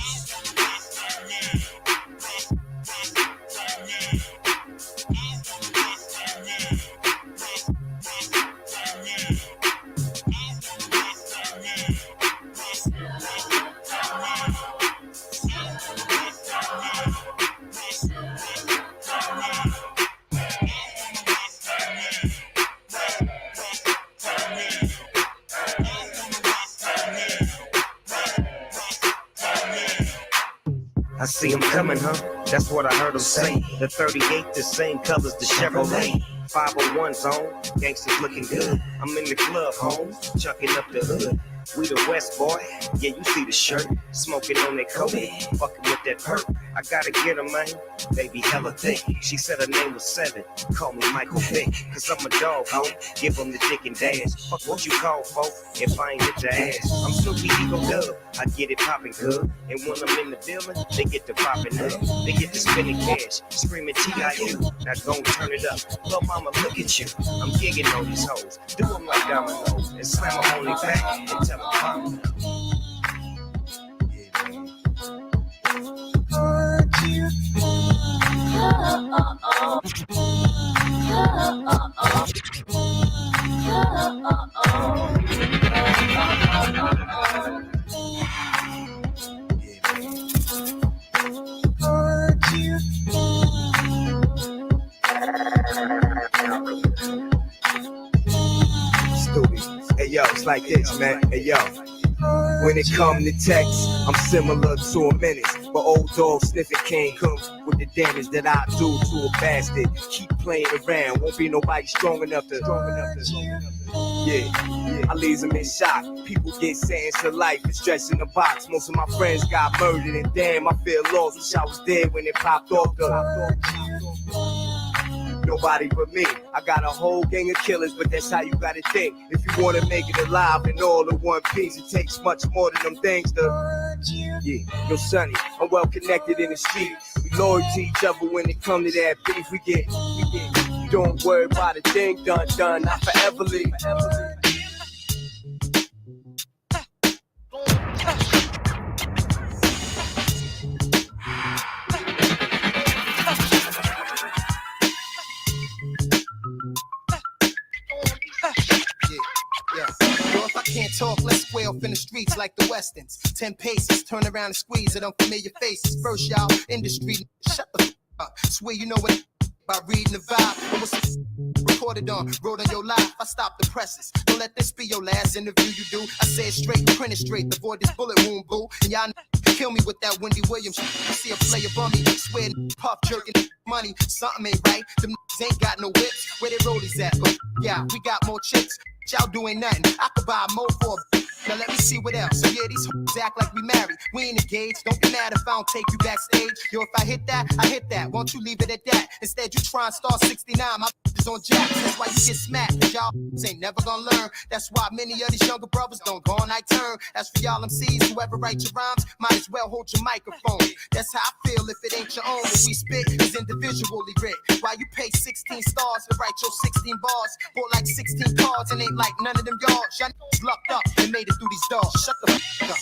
I see them coming, huh? That's what I heard them say. The 38, the same colors, the Chevrolet. 501 zone, gangsters looking good. I'm in the club, home, chucking up the hood. We the West, boy, yeah, you see the shirt. Smoking on that coke, fucking with that perk. I gotta get her, man, baby hella thick. She said her name was Seven, call me Michael Vick. Cause I'm a dog, ho, give them the dick and dash. Fuck what you call, folk, if I ain't hit the ass. I'm Snoopy Eagle Dub, I get it poppin' good. And when I'm in the building, they get the poppin' up. They get the spinning cash, screaming T.I.U. Now gon' turn it up, lil' mama, look at you. I'm gigging on these hoes, do them like dominoes. And slam them on their back and tell them vomit. Stupid. Hey yo, it's like this, man. Hey yo. When it come to text, I'm similar to a menace. But old dog sniffing cane comes with the damage that I do to a bastard. Keep playing around, won't be nobody strong enough to. Yeah, I leave them in shock. People get sentenced to life and stretched in the box. Most of my friends got murdered, and damn, I feel lost. Wish I was dead when it popped off nobody but me. I got a whole gang of killers, but that's how you gotta think. If you wanna make it alive in all in one piece, it takes much more than them things to. Yeah, yo, Sonny, I'm well connected in the street. We loyal to each other when it come to that beef. We get. Don't worry about a thing, done, I forever leave. Can't talk, let's square off in the streets like the Westons. 10 paces, turn around and squeeze at unfamiliar faces. First, y'all, industry, shut the f up. Swear you know what by reading the vibe. It was recorded on, wrote on your life. I stopped the presses. Don't let this be your last interview you do. I say it straight, print it straight. Avoid this bullet wound, boo. And y'all kill me with that Wendy Williams. See a player bummy, swear puff jerking money. Something ain't right. Them ain't got no whips. Where they rollies at? But yeah, we got more chicks. Y'all doing nothing. I could buy more for a. Now let me see what else. So yeah, these hoes act like we married. We ain't engaged. Don't be mad if I don't take you backstage. Yo, if I hit that, I hit that. Won't you leave it at that? Instead, you try and start 69. My is on jack. That's why you get smacked. Cause y'all ain't never gonna learn. That's why many of these younger brothers don't go on night turn. As for y'all MCs, whoever write your rhymes, might as well hold your microphone. That's how I feel if it ain't your own. What we spit is individually writ. Why you pay 16 stars to write your 16 bars? Bought like 16 cards and ain't like none of them yards. Y'all lucked up and made it through these doors. Shut the f up.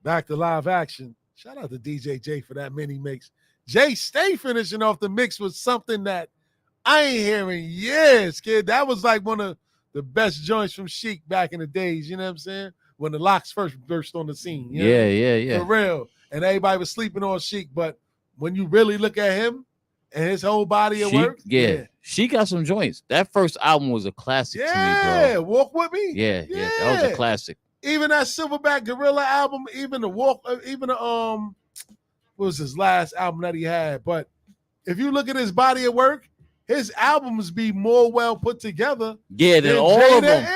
Back to live action. Shout out to DJ J for that mini mix. Jay, stay finishing off the mix with something that I ain't hearing years, kid. That was like one of the best joints from Chic back in the days, you know what I'm saying? When the Locks first burst on the scene. You know? Yeah. For real. And everybody was sleeping on Chic, but when you really look at him and his whole body of work. Yeah. She got some joints. That first album was a classic to me, bro. Walk With Me. Yeah, that was a classic. Even that Silverback Gorilla album, even the what was his last album that he had? But if you look at his body of work, his albums be more well put together. Yeah, than all Jada of them.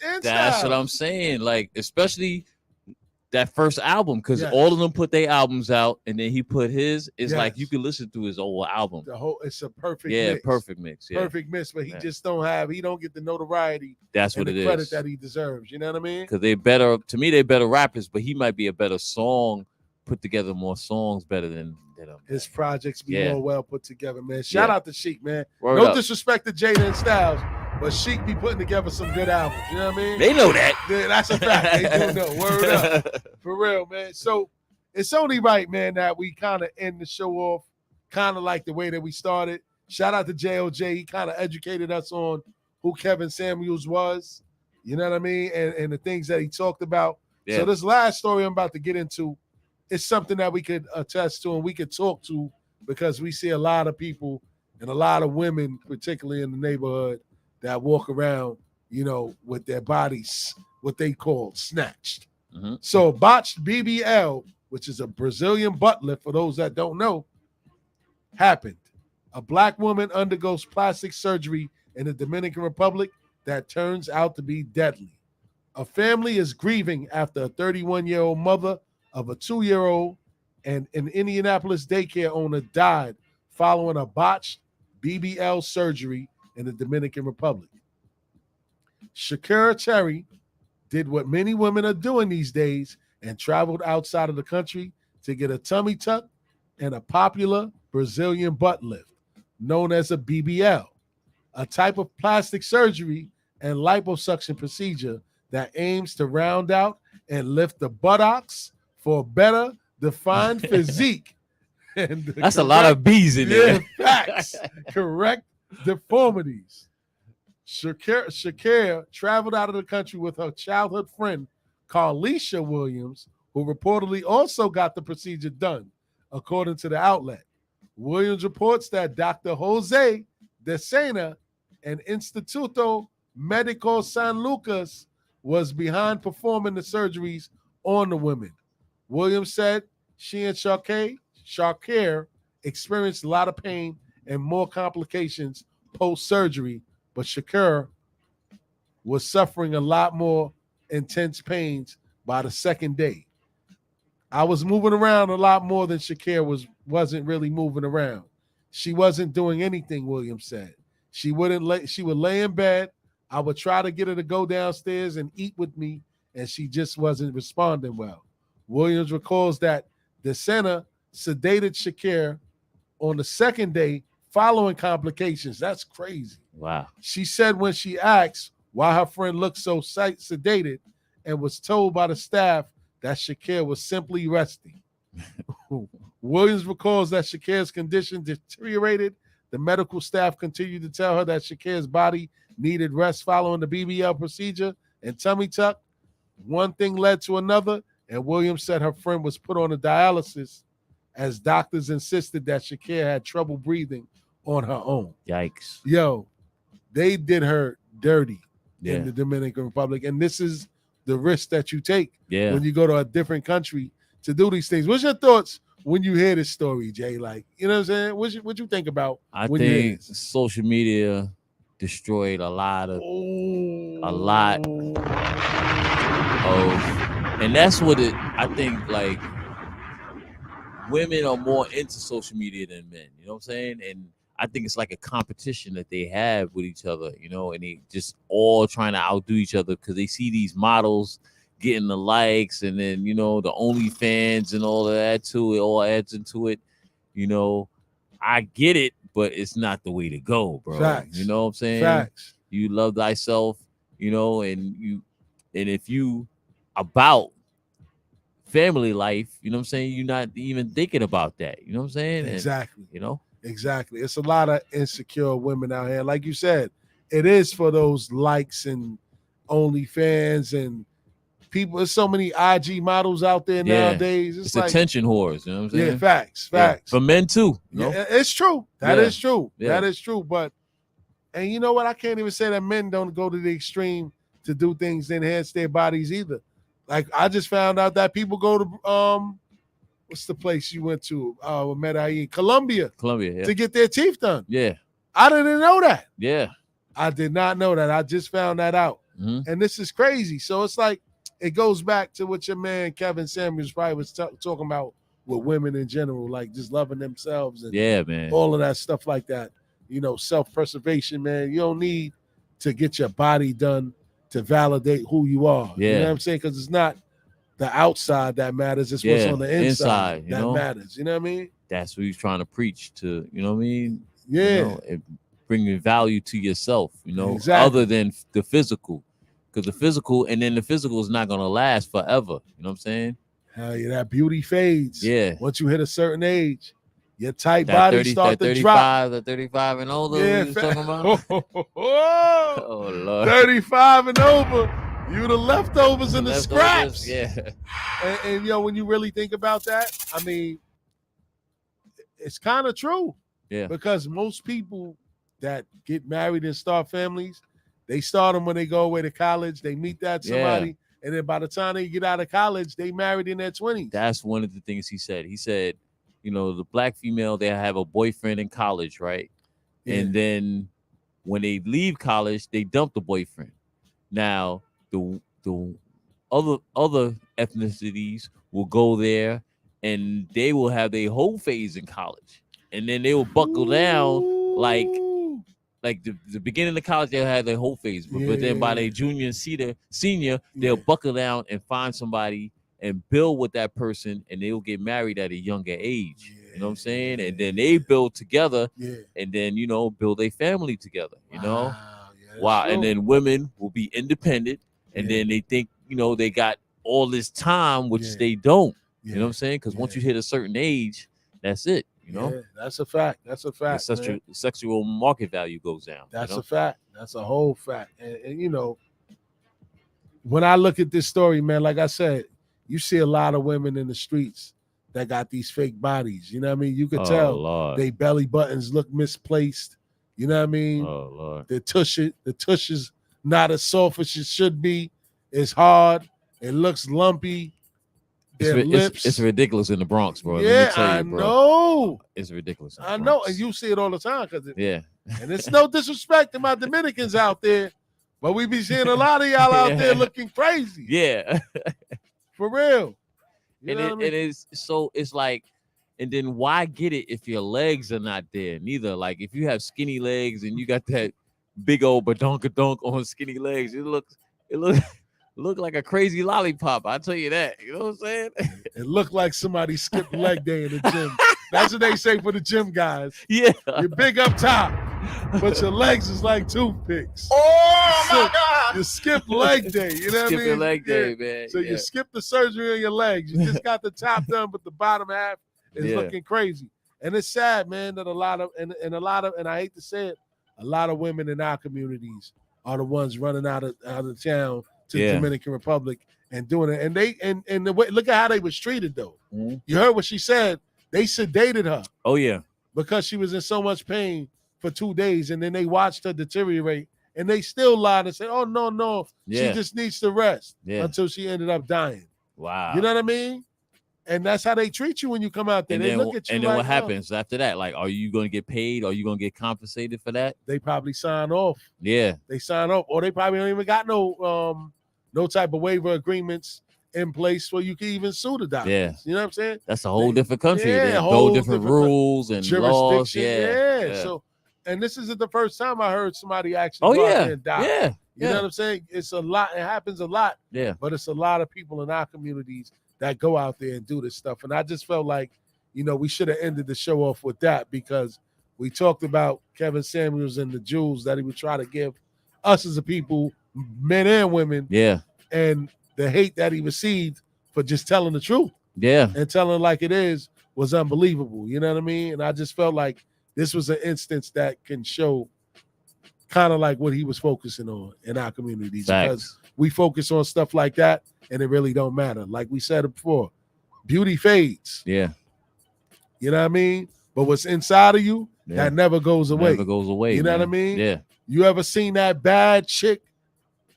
And That's what I'm saying. Like, especially that first album, because all of them put their albums out, and then he put his. It's like you can listen to his whole album. It's a perfect mix. Perfect mix. Yeah. Perfect mix, but he just don't get the notoriety. That's what and it the credit is. that he deserves. You know what I mean? Because they're better rappers, but he might be a better song, put together more songs better than them. His projects be more well put together, man. Shout out to Sheik, man. Word no up. disrespect to Jada and Styles, but Sheik be putting together some good albums. You know what I mean? They know that. Yeah, that's a fact. They do know. Word up. For real, man. So it's only right, man, that we kind of end the show off kind of like the way that we started. Shout out to JOJ. He kind of educated us on who Kevin Samuels was. You know what I mean? And the things that he talked about. Yeah. So this last story I'm about to get into is something that we could attest to and we could talk to, because we see a lot of people and a lot of women, particularly in the neighborhood, that walk around, you know, with their bodies, what they call snatched. Mm-hmm. So botched BBL, which is a Brazilian butt lift, for those that don't know, happened. A black woman undergoes plastic surgery in the Dominican Republic that turns out to be deadly. A family is grieving after a 31-year-old mother of a 2-year-old and an Indianapolis daycare owner died following a botched BBL surgery in the Dominican Republic. Shakira Cherry did what many women are doing these days and traveled outside of the country to get a tummy tuck and a popular Brazilian butt lift known as a BBL, a type of plastic surgery and liposuction procedure that aims to round out and lift the buttocks for a better defined physique. And that's a lot of B's in there. Facts. Correct deformities. Shakira traveled out of the country with her childhood friend, Carlisha Williams, who reportedly also got the procedure done, according to the outlet. Williams reports that Dr. Jose De Sena and Instituto Médico San Lucas was behind performing the surgeries on the women. Williams said she and Shakira experienced a lot of pain and more complications post-surgery, but Shakira was suffering a lot more intense pains by the second day. I was moving around a lot more than Shakira wasn't really moving around. She wasn't doing anything, Williams said. She would lay in bed. I would try to get her to go downstairs and eat with me, and she just wasn't responding well. Williams recalls that De Sena sedated Shakira on the second day following complications. That's crazy. Wow. She said when she asked why her friend looked so sedated and was told by the staff that Shakira was simply resting. Williams recalls that Shakira's condition deteriorated. The medical staff continued to tell her that Shakira's body needed rest following the BBL procedure and tummy tuck. One thing led to another, and Williams said her friend was put on a dialysis as doctors insisted that Shakira had trouble breathing on her own. Yikes. Yo, they did her dirty in the Dominican Republic, and this is the risk that you take when you go to a different country to do these things. What's your thoughts when you hear this story, Jay? Like, you know what I'm saying? What you think about? I when you hear think this? social media destroyed a lot of, and that's what I think, like, women are more into social media than men, you know what I'm saying? And I think it's like a competition that they have with each other, you know, and they just all trying to outdo each other because they see these models getting the likes, and then, you know, the OnlyFans and all of that too. It all adds into it. You know, I get it, but it's not the way to go, bro. Facts. You know what I'm saying? Facts. You love thyself, you know, and if you about family life, you know what I'm saying, you're not even thinking about that. You know what I'm saying? Exactly. And, you know? Exactly. It's a lot of insecure women out here. Like you said, it is for those likes and OnlyFans and people. There's so many IG models out there nowadays. It's like attention whores, you know what I'm saying? Yeah, facts. For men too. You know? Yeah, it's true. That is true. Yeah. That is true. But, and you know what? I can't even say that men don't go to the extreme to do things to enhance their bodies either. Like I just found out that people go to what's the place you went to? Medellin, Colombia, yeah. to get their teeth done. Yeah. I didn't know that. Yeah. I did not know that. I just found that out. Mm-hmm. And this is crazy. So it's like it goes back to what your man Kevin Samuels probably was talking about with women in general, like just loving themselves and Yeah, man. all of that stuff like that. You know, self-preservation, man. You don't need to get your body done to validate who you are. Yeah. You know what I'm saying? Because it's not the outside that matters. It's what's on the inside you that know? matters. You know what I mean? That's what he's trying to preach to, you know what I mean? Yeah. You know, and bringing value to yourself, you know, Exactly. other than the physical. Because the physical is not going to last forever. You know what I'm saying? Hell yeah, that beauty fades. Yeah. Once you hit a certain age, your tight That body 30, start that to drop. the 35 and older Yeah, we was talking about? oh, Lord. 35 and over. You the leftovers and the Leftovers, scraps. yeah. And yo, when you really think about that, I mean, it's kind of true. Yeah. Because most people that get married and start families, they start them when they go away to college. They meet that somebody, and then by the time they get out of college, they married in their 20s. That's one of the things he said. He said, you know, the black female, they have a boyfriend in college, right? Yeah. And then when they leave college, they dump the boyfriend. Now, the other ethnicities will go there and they will have their whole phase in college. And then they will buckle down like the beginning of college, they'll have their whole phase. But then by their junior and senior, they'll buckle down and find somebody and build with that person, and they'll get married at a younger age. You know what I'm saying? And then they build together, and then, you know, build a family together, you know? Wow. And then women will be independent, and then they think, you know, they got all this time, which they don't. You know what I'm saying? Because once you hit a certain age, that's it. You know? Yeah, that's a fact. That's a fact. The sexual market value goes down. That's you know? a fact. That's a whole fact. And, you know, when I look at this story, man, like I said, you see a lot of women in the streets that got these fake bodies. You know what I mean? You could tell Lord. they belly buttons look misplaced. You know what I mean? Oh, Lord. The tush is not as soft as it should be. It's hard. It looks lumpy. Their lips. It's ridiculous in the Bronx, bro. Yeah, Let me tell you, I bro. know. It's ridiculous. I know, and you see it all the time. Yeah. And it's no disrespect to my Dominicans out there, but we be seeing a lot of y'all out there looking crazy. Yeah. For real. You And know what I mean? it is so it's like, and then why get it if your legs are not there? Neither. Like if you have skinny legs and you got that big old badonkadonk on skinny legs, it looks like a crazy lollipop. I'll tell you that. You know what I'm saying? It looked like somebody skipped leg day in the gym. That's what they say for the gym guys. Yeah. You're big up top, but your legs is like toothpicks. Oh my God! You skip leg day. You know what I mean? Skip your leg day, man. So Yeah. you skip the surgery on your legs. You just got the top done, but the bottom half is looking crazy. And it's sad, man, that a lot of and I hate to say it, a lot of women in our communities are the ones running out of town to the Dominican Republic and doing it. And they and the way, look at how they was treated though. Mm-hmm. You heard what she said. They sedated her. Oh yeah. Because she was in so much pain for 2 days, and then they watched her deteriorate, and they still lied and said, "Oh no, she just needs to rest," until she ended up dying. Wow. You know what I mean? And that's how they treat you when you come out there. And they then, look at you and then like, what happens after that? Like, are you going to get paid? Are you going to get compensated for that? They probably sign off. Yeah. They sign off, or they probably don't even got no type of waiver agreements in place where you can even sue the doctors. Yeah. You know what I'm saying? That's a whole different country. Yeah, There's whole whole different rules and laws. jurisdiction. Yeah. So, and this isn't the first time I heard somebody actually go out there and die. Yeah. You know what I'm saying? It's a lot. It happens a lot. Yeah. But it's a lot of people in our communities that go out there and do this stuff. And I just felt like, you know, we should have ended the show off with that, because we talked about Kevin Samuels and the jewels that he would try to give us as a people, men and women. Yeah. And the hate that he received for just telling the truth. Yeah. And telling like it is was unbelievable. You know what I mean? And I just felt like this was an instance that can show kind of like what he was focusing on in our communities. Facts. Because we focus on stuff like that and it really don't matter. Like we said it before, beauty fades. Yeah. You know what I mean? But what's inside of you, that never goes away. Never goes away. You know man. what I mean? Yeah. You ever seen that bad chick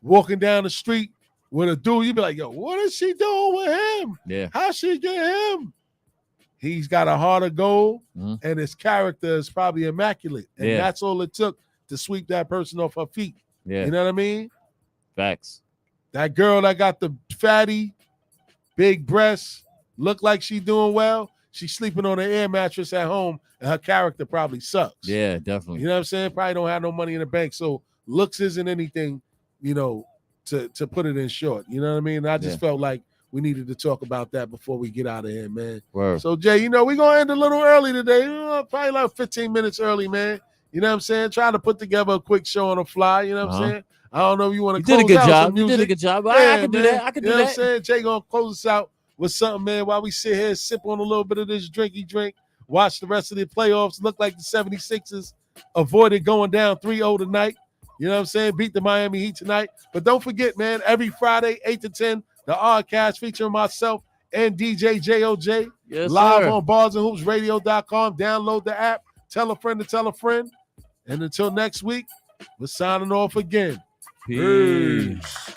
walking down the street With a dude, you be like, yo, what is she doing with him? Yeah. How she get him? He's got a heart of gold, and his character is probably immaculate. And that's all it took to sweep that person off her feet. Yeah. You know what I mean? Facts. That girl that got the fatty, big breasts, look like she doing well. She's sleeping on an air mattress at home, and her character probably sucks. Yeah, definitely. You know what I'm saying? Probably don't have no money in the bank. So looks isn't anything, you know, to put it in short. You know what I mean? I just felt like we needed to talk about that before we get out of here, man. Word. So, Jay, you know, we're going to end a little early today. Probably like 15 minutes early, man. You know what I'm saying? Trying to put together a quick show on the fly. You know what I'm saying? I don't know if you want to close out. You did a good job. Some You music. did a good job. Yeah, I can do man. that. I can do You know that. what I'm saying? Jay going to close us out with something, man, while we sit here, sip on a little bit of this drinky drink, watch the rest of the playoffs. Look like the 76ers avoided going down 3-0 tonight. You know what I'm saying? Beat the Miami Heat tonight. But don't forget, man, every Friday, 8 to 10, the ODDCAST featuring myself and DJ JOJ. Yes, live sir. on barsandhoopsradio.com. Download the app. Tell a friend to tell a friend. And until next week, we're signing off again. Peace.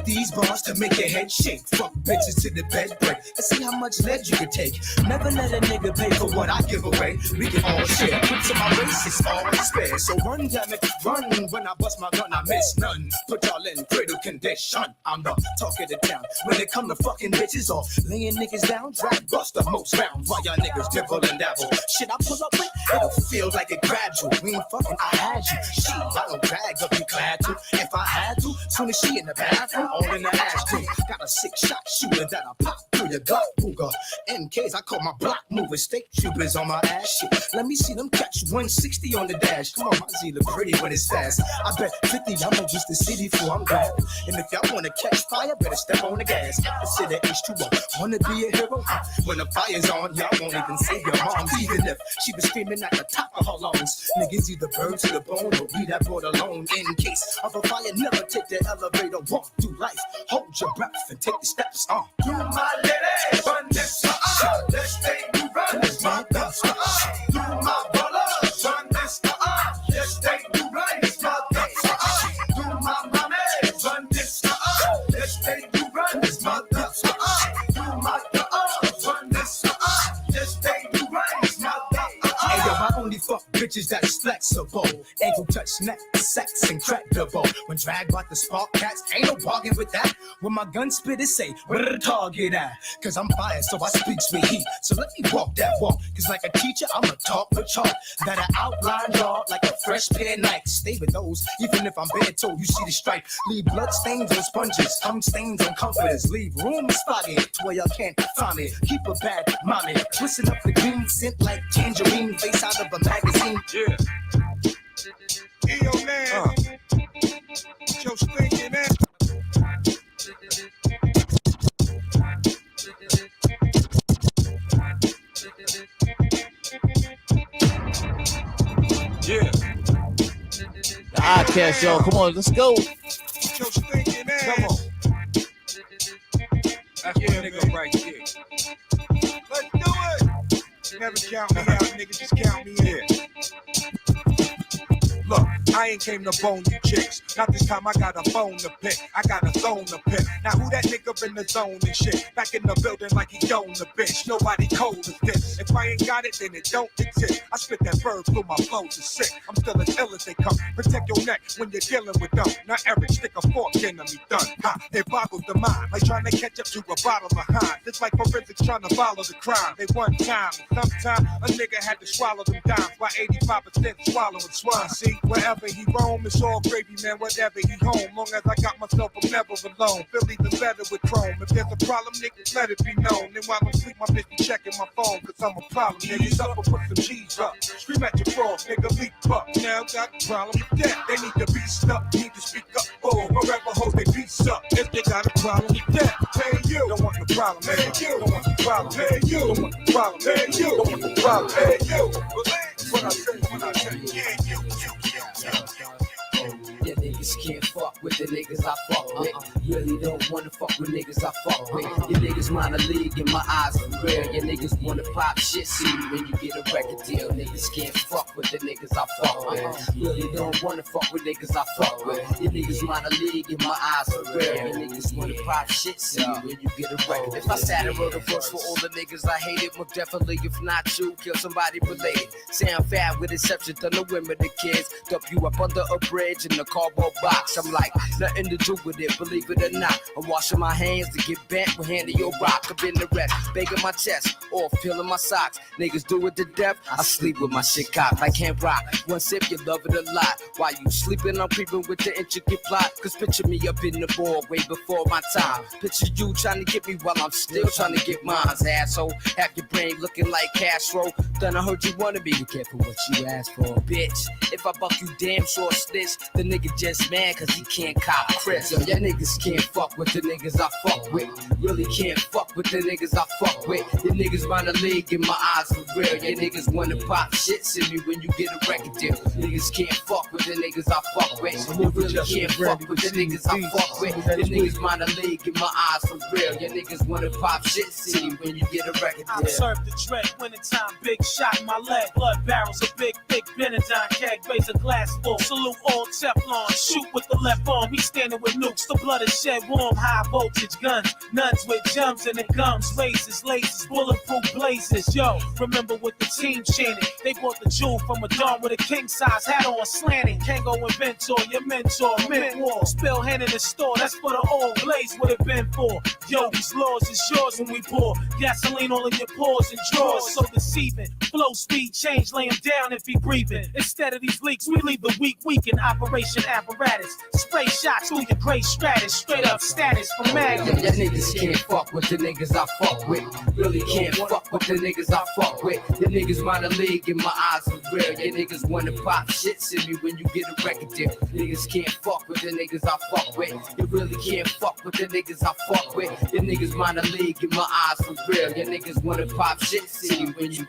These bars to make your head shake. Fuck bitches to the bed break. Let's see how much lead you can take. Never let a nigga pay for what I give away. We can all share. Put to my race, it's always fair. So run, damn it, run. When I bust my gun, I miss none. Put y'all in cradle condition. I'm the talk of the town. When it come to fucking bitches or laying niggas down, drag bust the most rounds while y'all niggas dribble and dabble. Shit, I pull up with, it'll feel like it grabbed you. We ain't fucking, I had you. Shit, I don't drag up your glad to. If I had to, soon as she in the bathroom, all in the ass too. Got a 6-shot shooter that I pop through your gut, booger. In case I call my block moving, state troopers on my ass shit. Let me see them catch 160 on the dash. Come on, my Z look pretty when it's fast. I bet 50 I'ma just the city for I'm glad. And if y'all wanna catch fire, better step on the gas. Consider H2O. Wanna be a hero? When the fire's on, y'all won't even save your mom. Even if she was screaming at the top of her lungs. Niggas either burn to the bone or be that board alone. In case of a fire, never take the elevator. Walk through life, hold your breath and take the steps on. Do my lady, run this, let's take you run this, my ducks, do my brothers, run this, let's take you run this, my ducks, do my mommy, run this, let's take you run this, my ducks, do my run this, let's take you run this, my ducks. Hey yo, I only fuck bitches that's flexible, ankle touch, neck, sex incredible. When drag about the spark cats, ain't no bargain with that. When my gun spit it say, where the target at? Cause I'm biased, so I speak with heat. So let me walk that walk. Cause like a teacher, I'ma talk the chalk. That I outline y'all like a fresh pair of Nikes. Stay with those, even if I'm bad told. You see the stripe. Leave blood stains on sponges, stains on comforters. Leave rooms foggy to where y'all can't find me. Keep a bad mommy. Twisting up the green scent like tangerine. Face out of a magazine. Yeah. Yo, man. Yo, stinking ass. Yeah. The ODDCAST, y'all. Come on, let's go. Yo, stinking ass. Come on. That's my nigga right there. Let's do it. Never count me out, nigga. Just count me in. Look, I ain't came to bone you chicks. Not this time, I got a phone to pick. I got a zone to pick. Now who that nigga in the zone and shit? Back in the building like he owned the bitch. Nobody cold as this. If I ain't got it, then it don't exist. I spit that bird through my flows is sick. I'm still as ill as they come. Protect your neck when you're dealing with them. Now Eric, stick a fork in them, he done. Ha, it boggles the mind. Like trying to catch up to a bottle of Hine. It's like forensics trying to follow the crime. They one time, and sometime a nigga had to swallow them dimes. While 85% swallowing swine. See, wherever wherever he roam, it's all gravy, man, whatever he home. Long as I got myself, I'm never alone. Feel even better with chrome. If there's a problem, niggas, let it be known. Then while I'm sleep, my bitch be checking my phone, cause I'm a problem. Niggas up or put some G's up. Scream at your frog, nigga, leap up. Now got a problem with that. They need to be stuck, need to speak up. Oh, wherever hold they beats up. If they got a problem with that, hey, you don't want the problem, hey, you don't want the problem, hey, you don't want the problem, hey, you don't want the problem, hey, you. What I say, yeah, you. Yeah, niggas can't fuck with the niggas I fuck with. Really don't wanna fuck with niggas I fuck with. Your niggas minor league in my eyes for real. Your niggas wanna pop shit, see me when you get a record deal. Niggas can't fuck with the niggas I fuck with. Really don't wanna fuck with niggas I fuck with. Your niggas minor league in my eyes for real. Your niggas wanna pop shit, see me when you get a record. If I sat and wrote a verse for all the niggas I hated, most definitely if not you, kill somebody related. Sound fat with exception to the women, the kids. Dump you up under a bridge in the cardboard box. I'm like, nothing to do with it, believe it or not. I'm washing my hands to get bent with hand of your rock. I've been the rest, banging my chest, or peeling my socks. Niggas do it to death, I sleep with my shit cocked. I can't rock, one sip, you love it a lot. While you sleeping, I'm creeping with the intricate plot. Cause picture me up in the ball way before my time. Picture you trying to get me while I'm still trying to get mine, asshole. Have your brain looking like Castro. Then I heard you wanna be careful what you ask for, bitch. If I buck you damn sure snitch, the nigga just mad cause he can't cop Chris. Yo, y'all niggas can't fuck with the niggas I fuck with. Really can't fuck with the niggas I fuck with. Your niggas minor league in my eyes for real. Your niggas wanna pop shit, see me when you get a record deal. Niggas can't fuck with the niggas I fuck with. You really can't fuck with the niggas I fuck with. Your niggas minor league in my eyes for real. Your niggas wanna pop shit, see me when you get a record deal. I served the dread, wintertime, big shot in my leg. Blood barrels, a big, thick Benadine keg, raise a glass full. Salute all Teflon, shoot with the left arm. He standing with nukes, the blood is shed warm. High voltage guns, nuns with gems in the gums. Razors, lasers, bulletproof blazes. Yo, remember what the team chanted. They bought the jewel from a dawn with a king size hat on slanting. Kango inventor, your mentor, mint war. Spill hand in the store, that's for the old blaze would have been for. Yo, these laws is yours when we pour gasoline all in your pores and drawers. So deceiving, flow speed change, lay him down if he breathing. Instead of these leaks, we leave the weak in operation apparatus. Spray shots through your gray stratus, straight up status from Magnum. Y'all niggas can't fuck with the niggas I fuck with. Really can't fuck with the niggas I fuck with. Your niggas minor league in my eyes for real. Your niggas wanna pop shit, see me when you get a record deal. Niggas can't fuck with the niggas I fuck with. You really can't fuck with the niggas I fuck with. Your niggas minor league in my eyes for real. Your niggas wanna pop shit, see me when you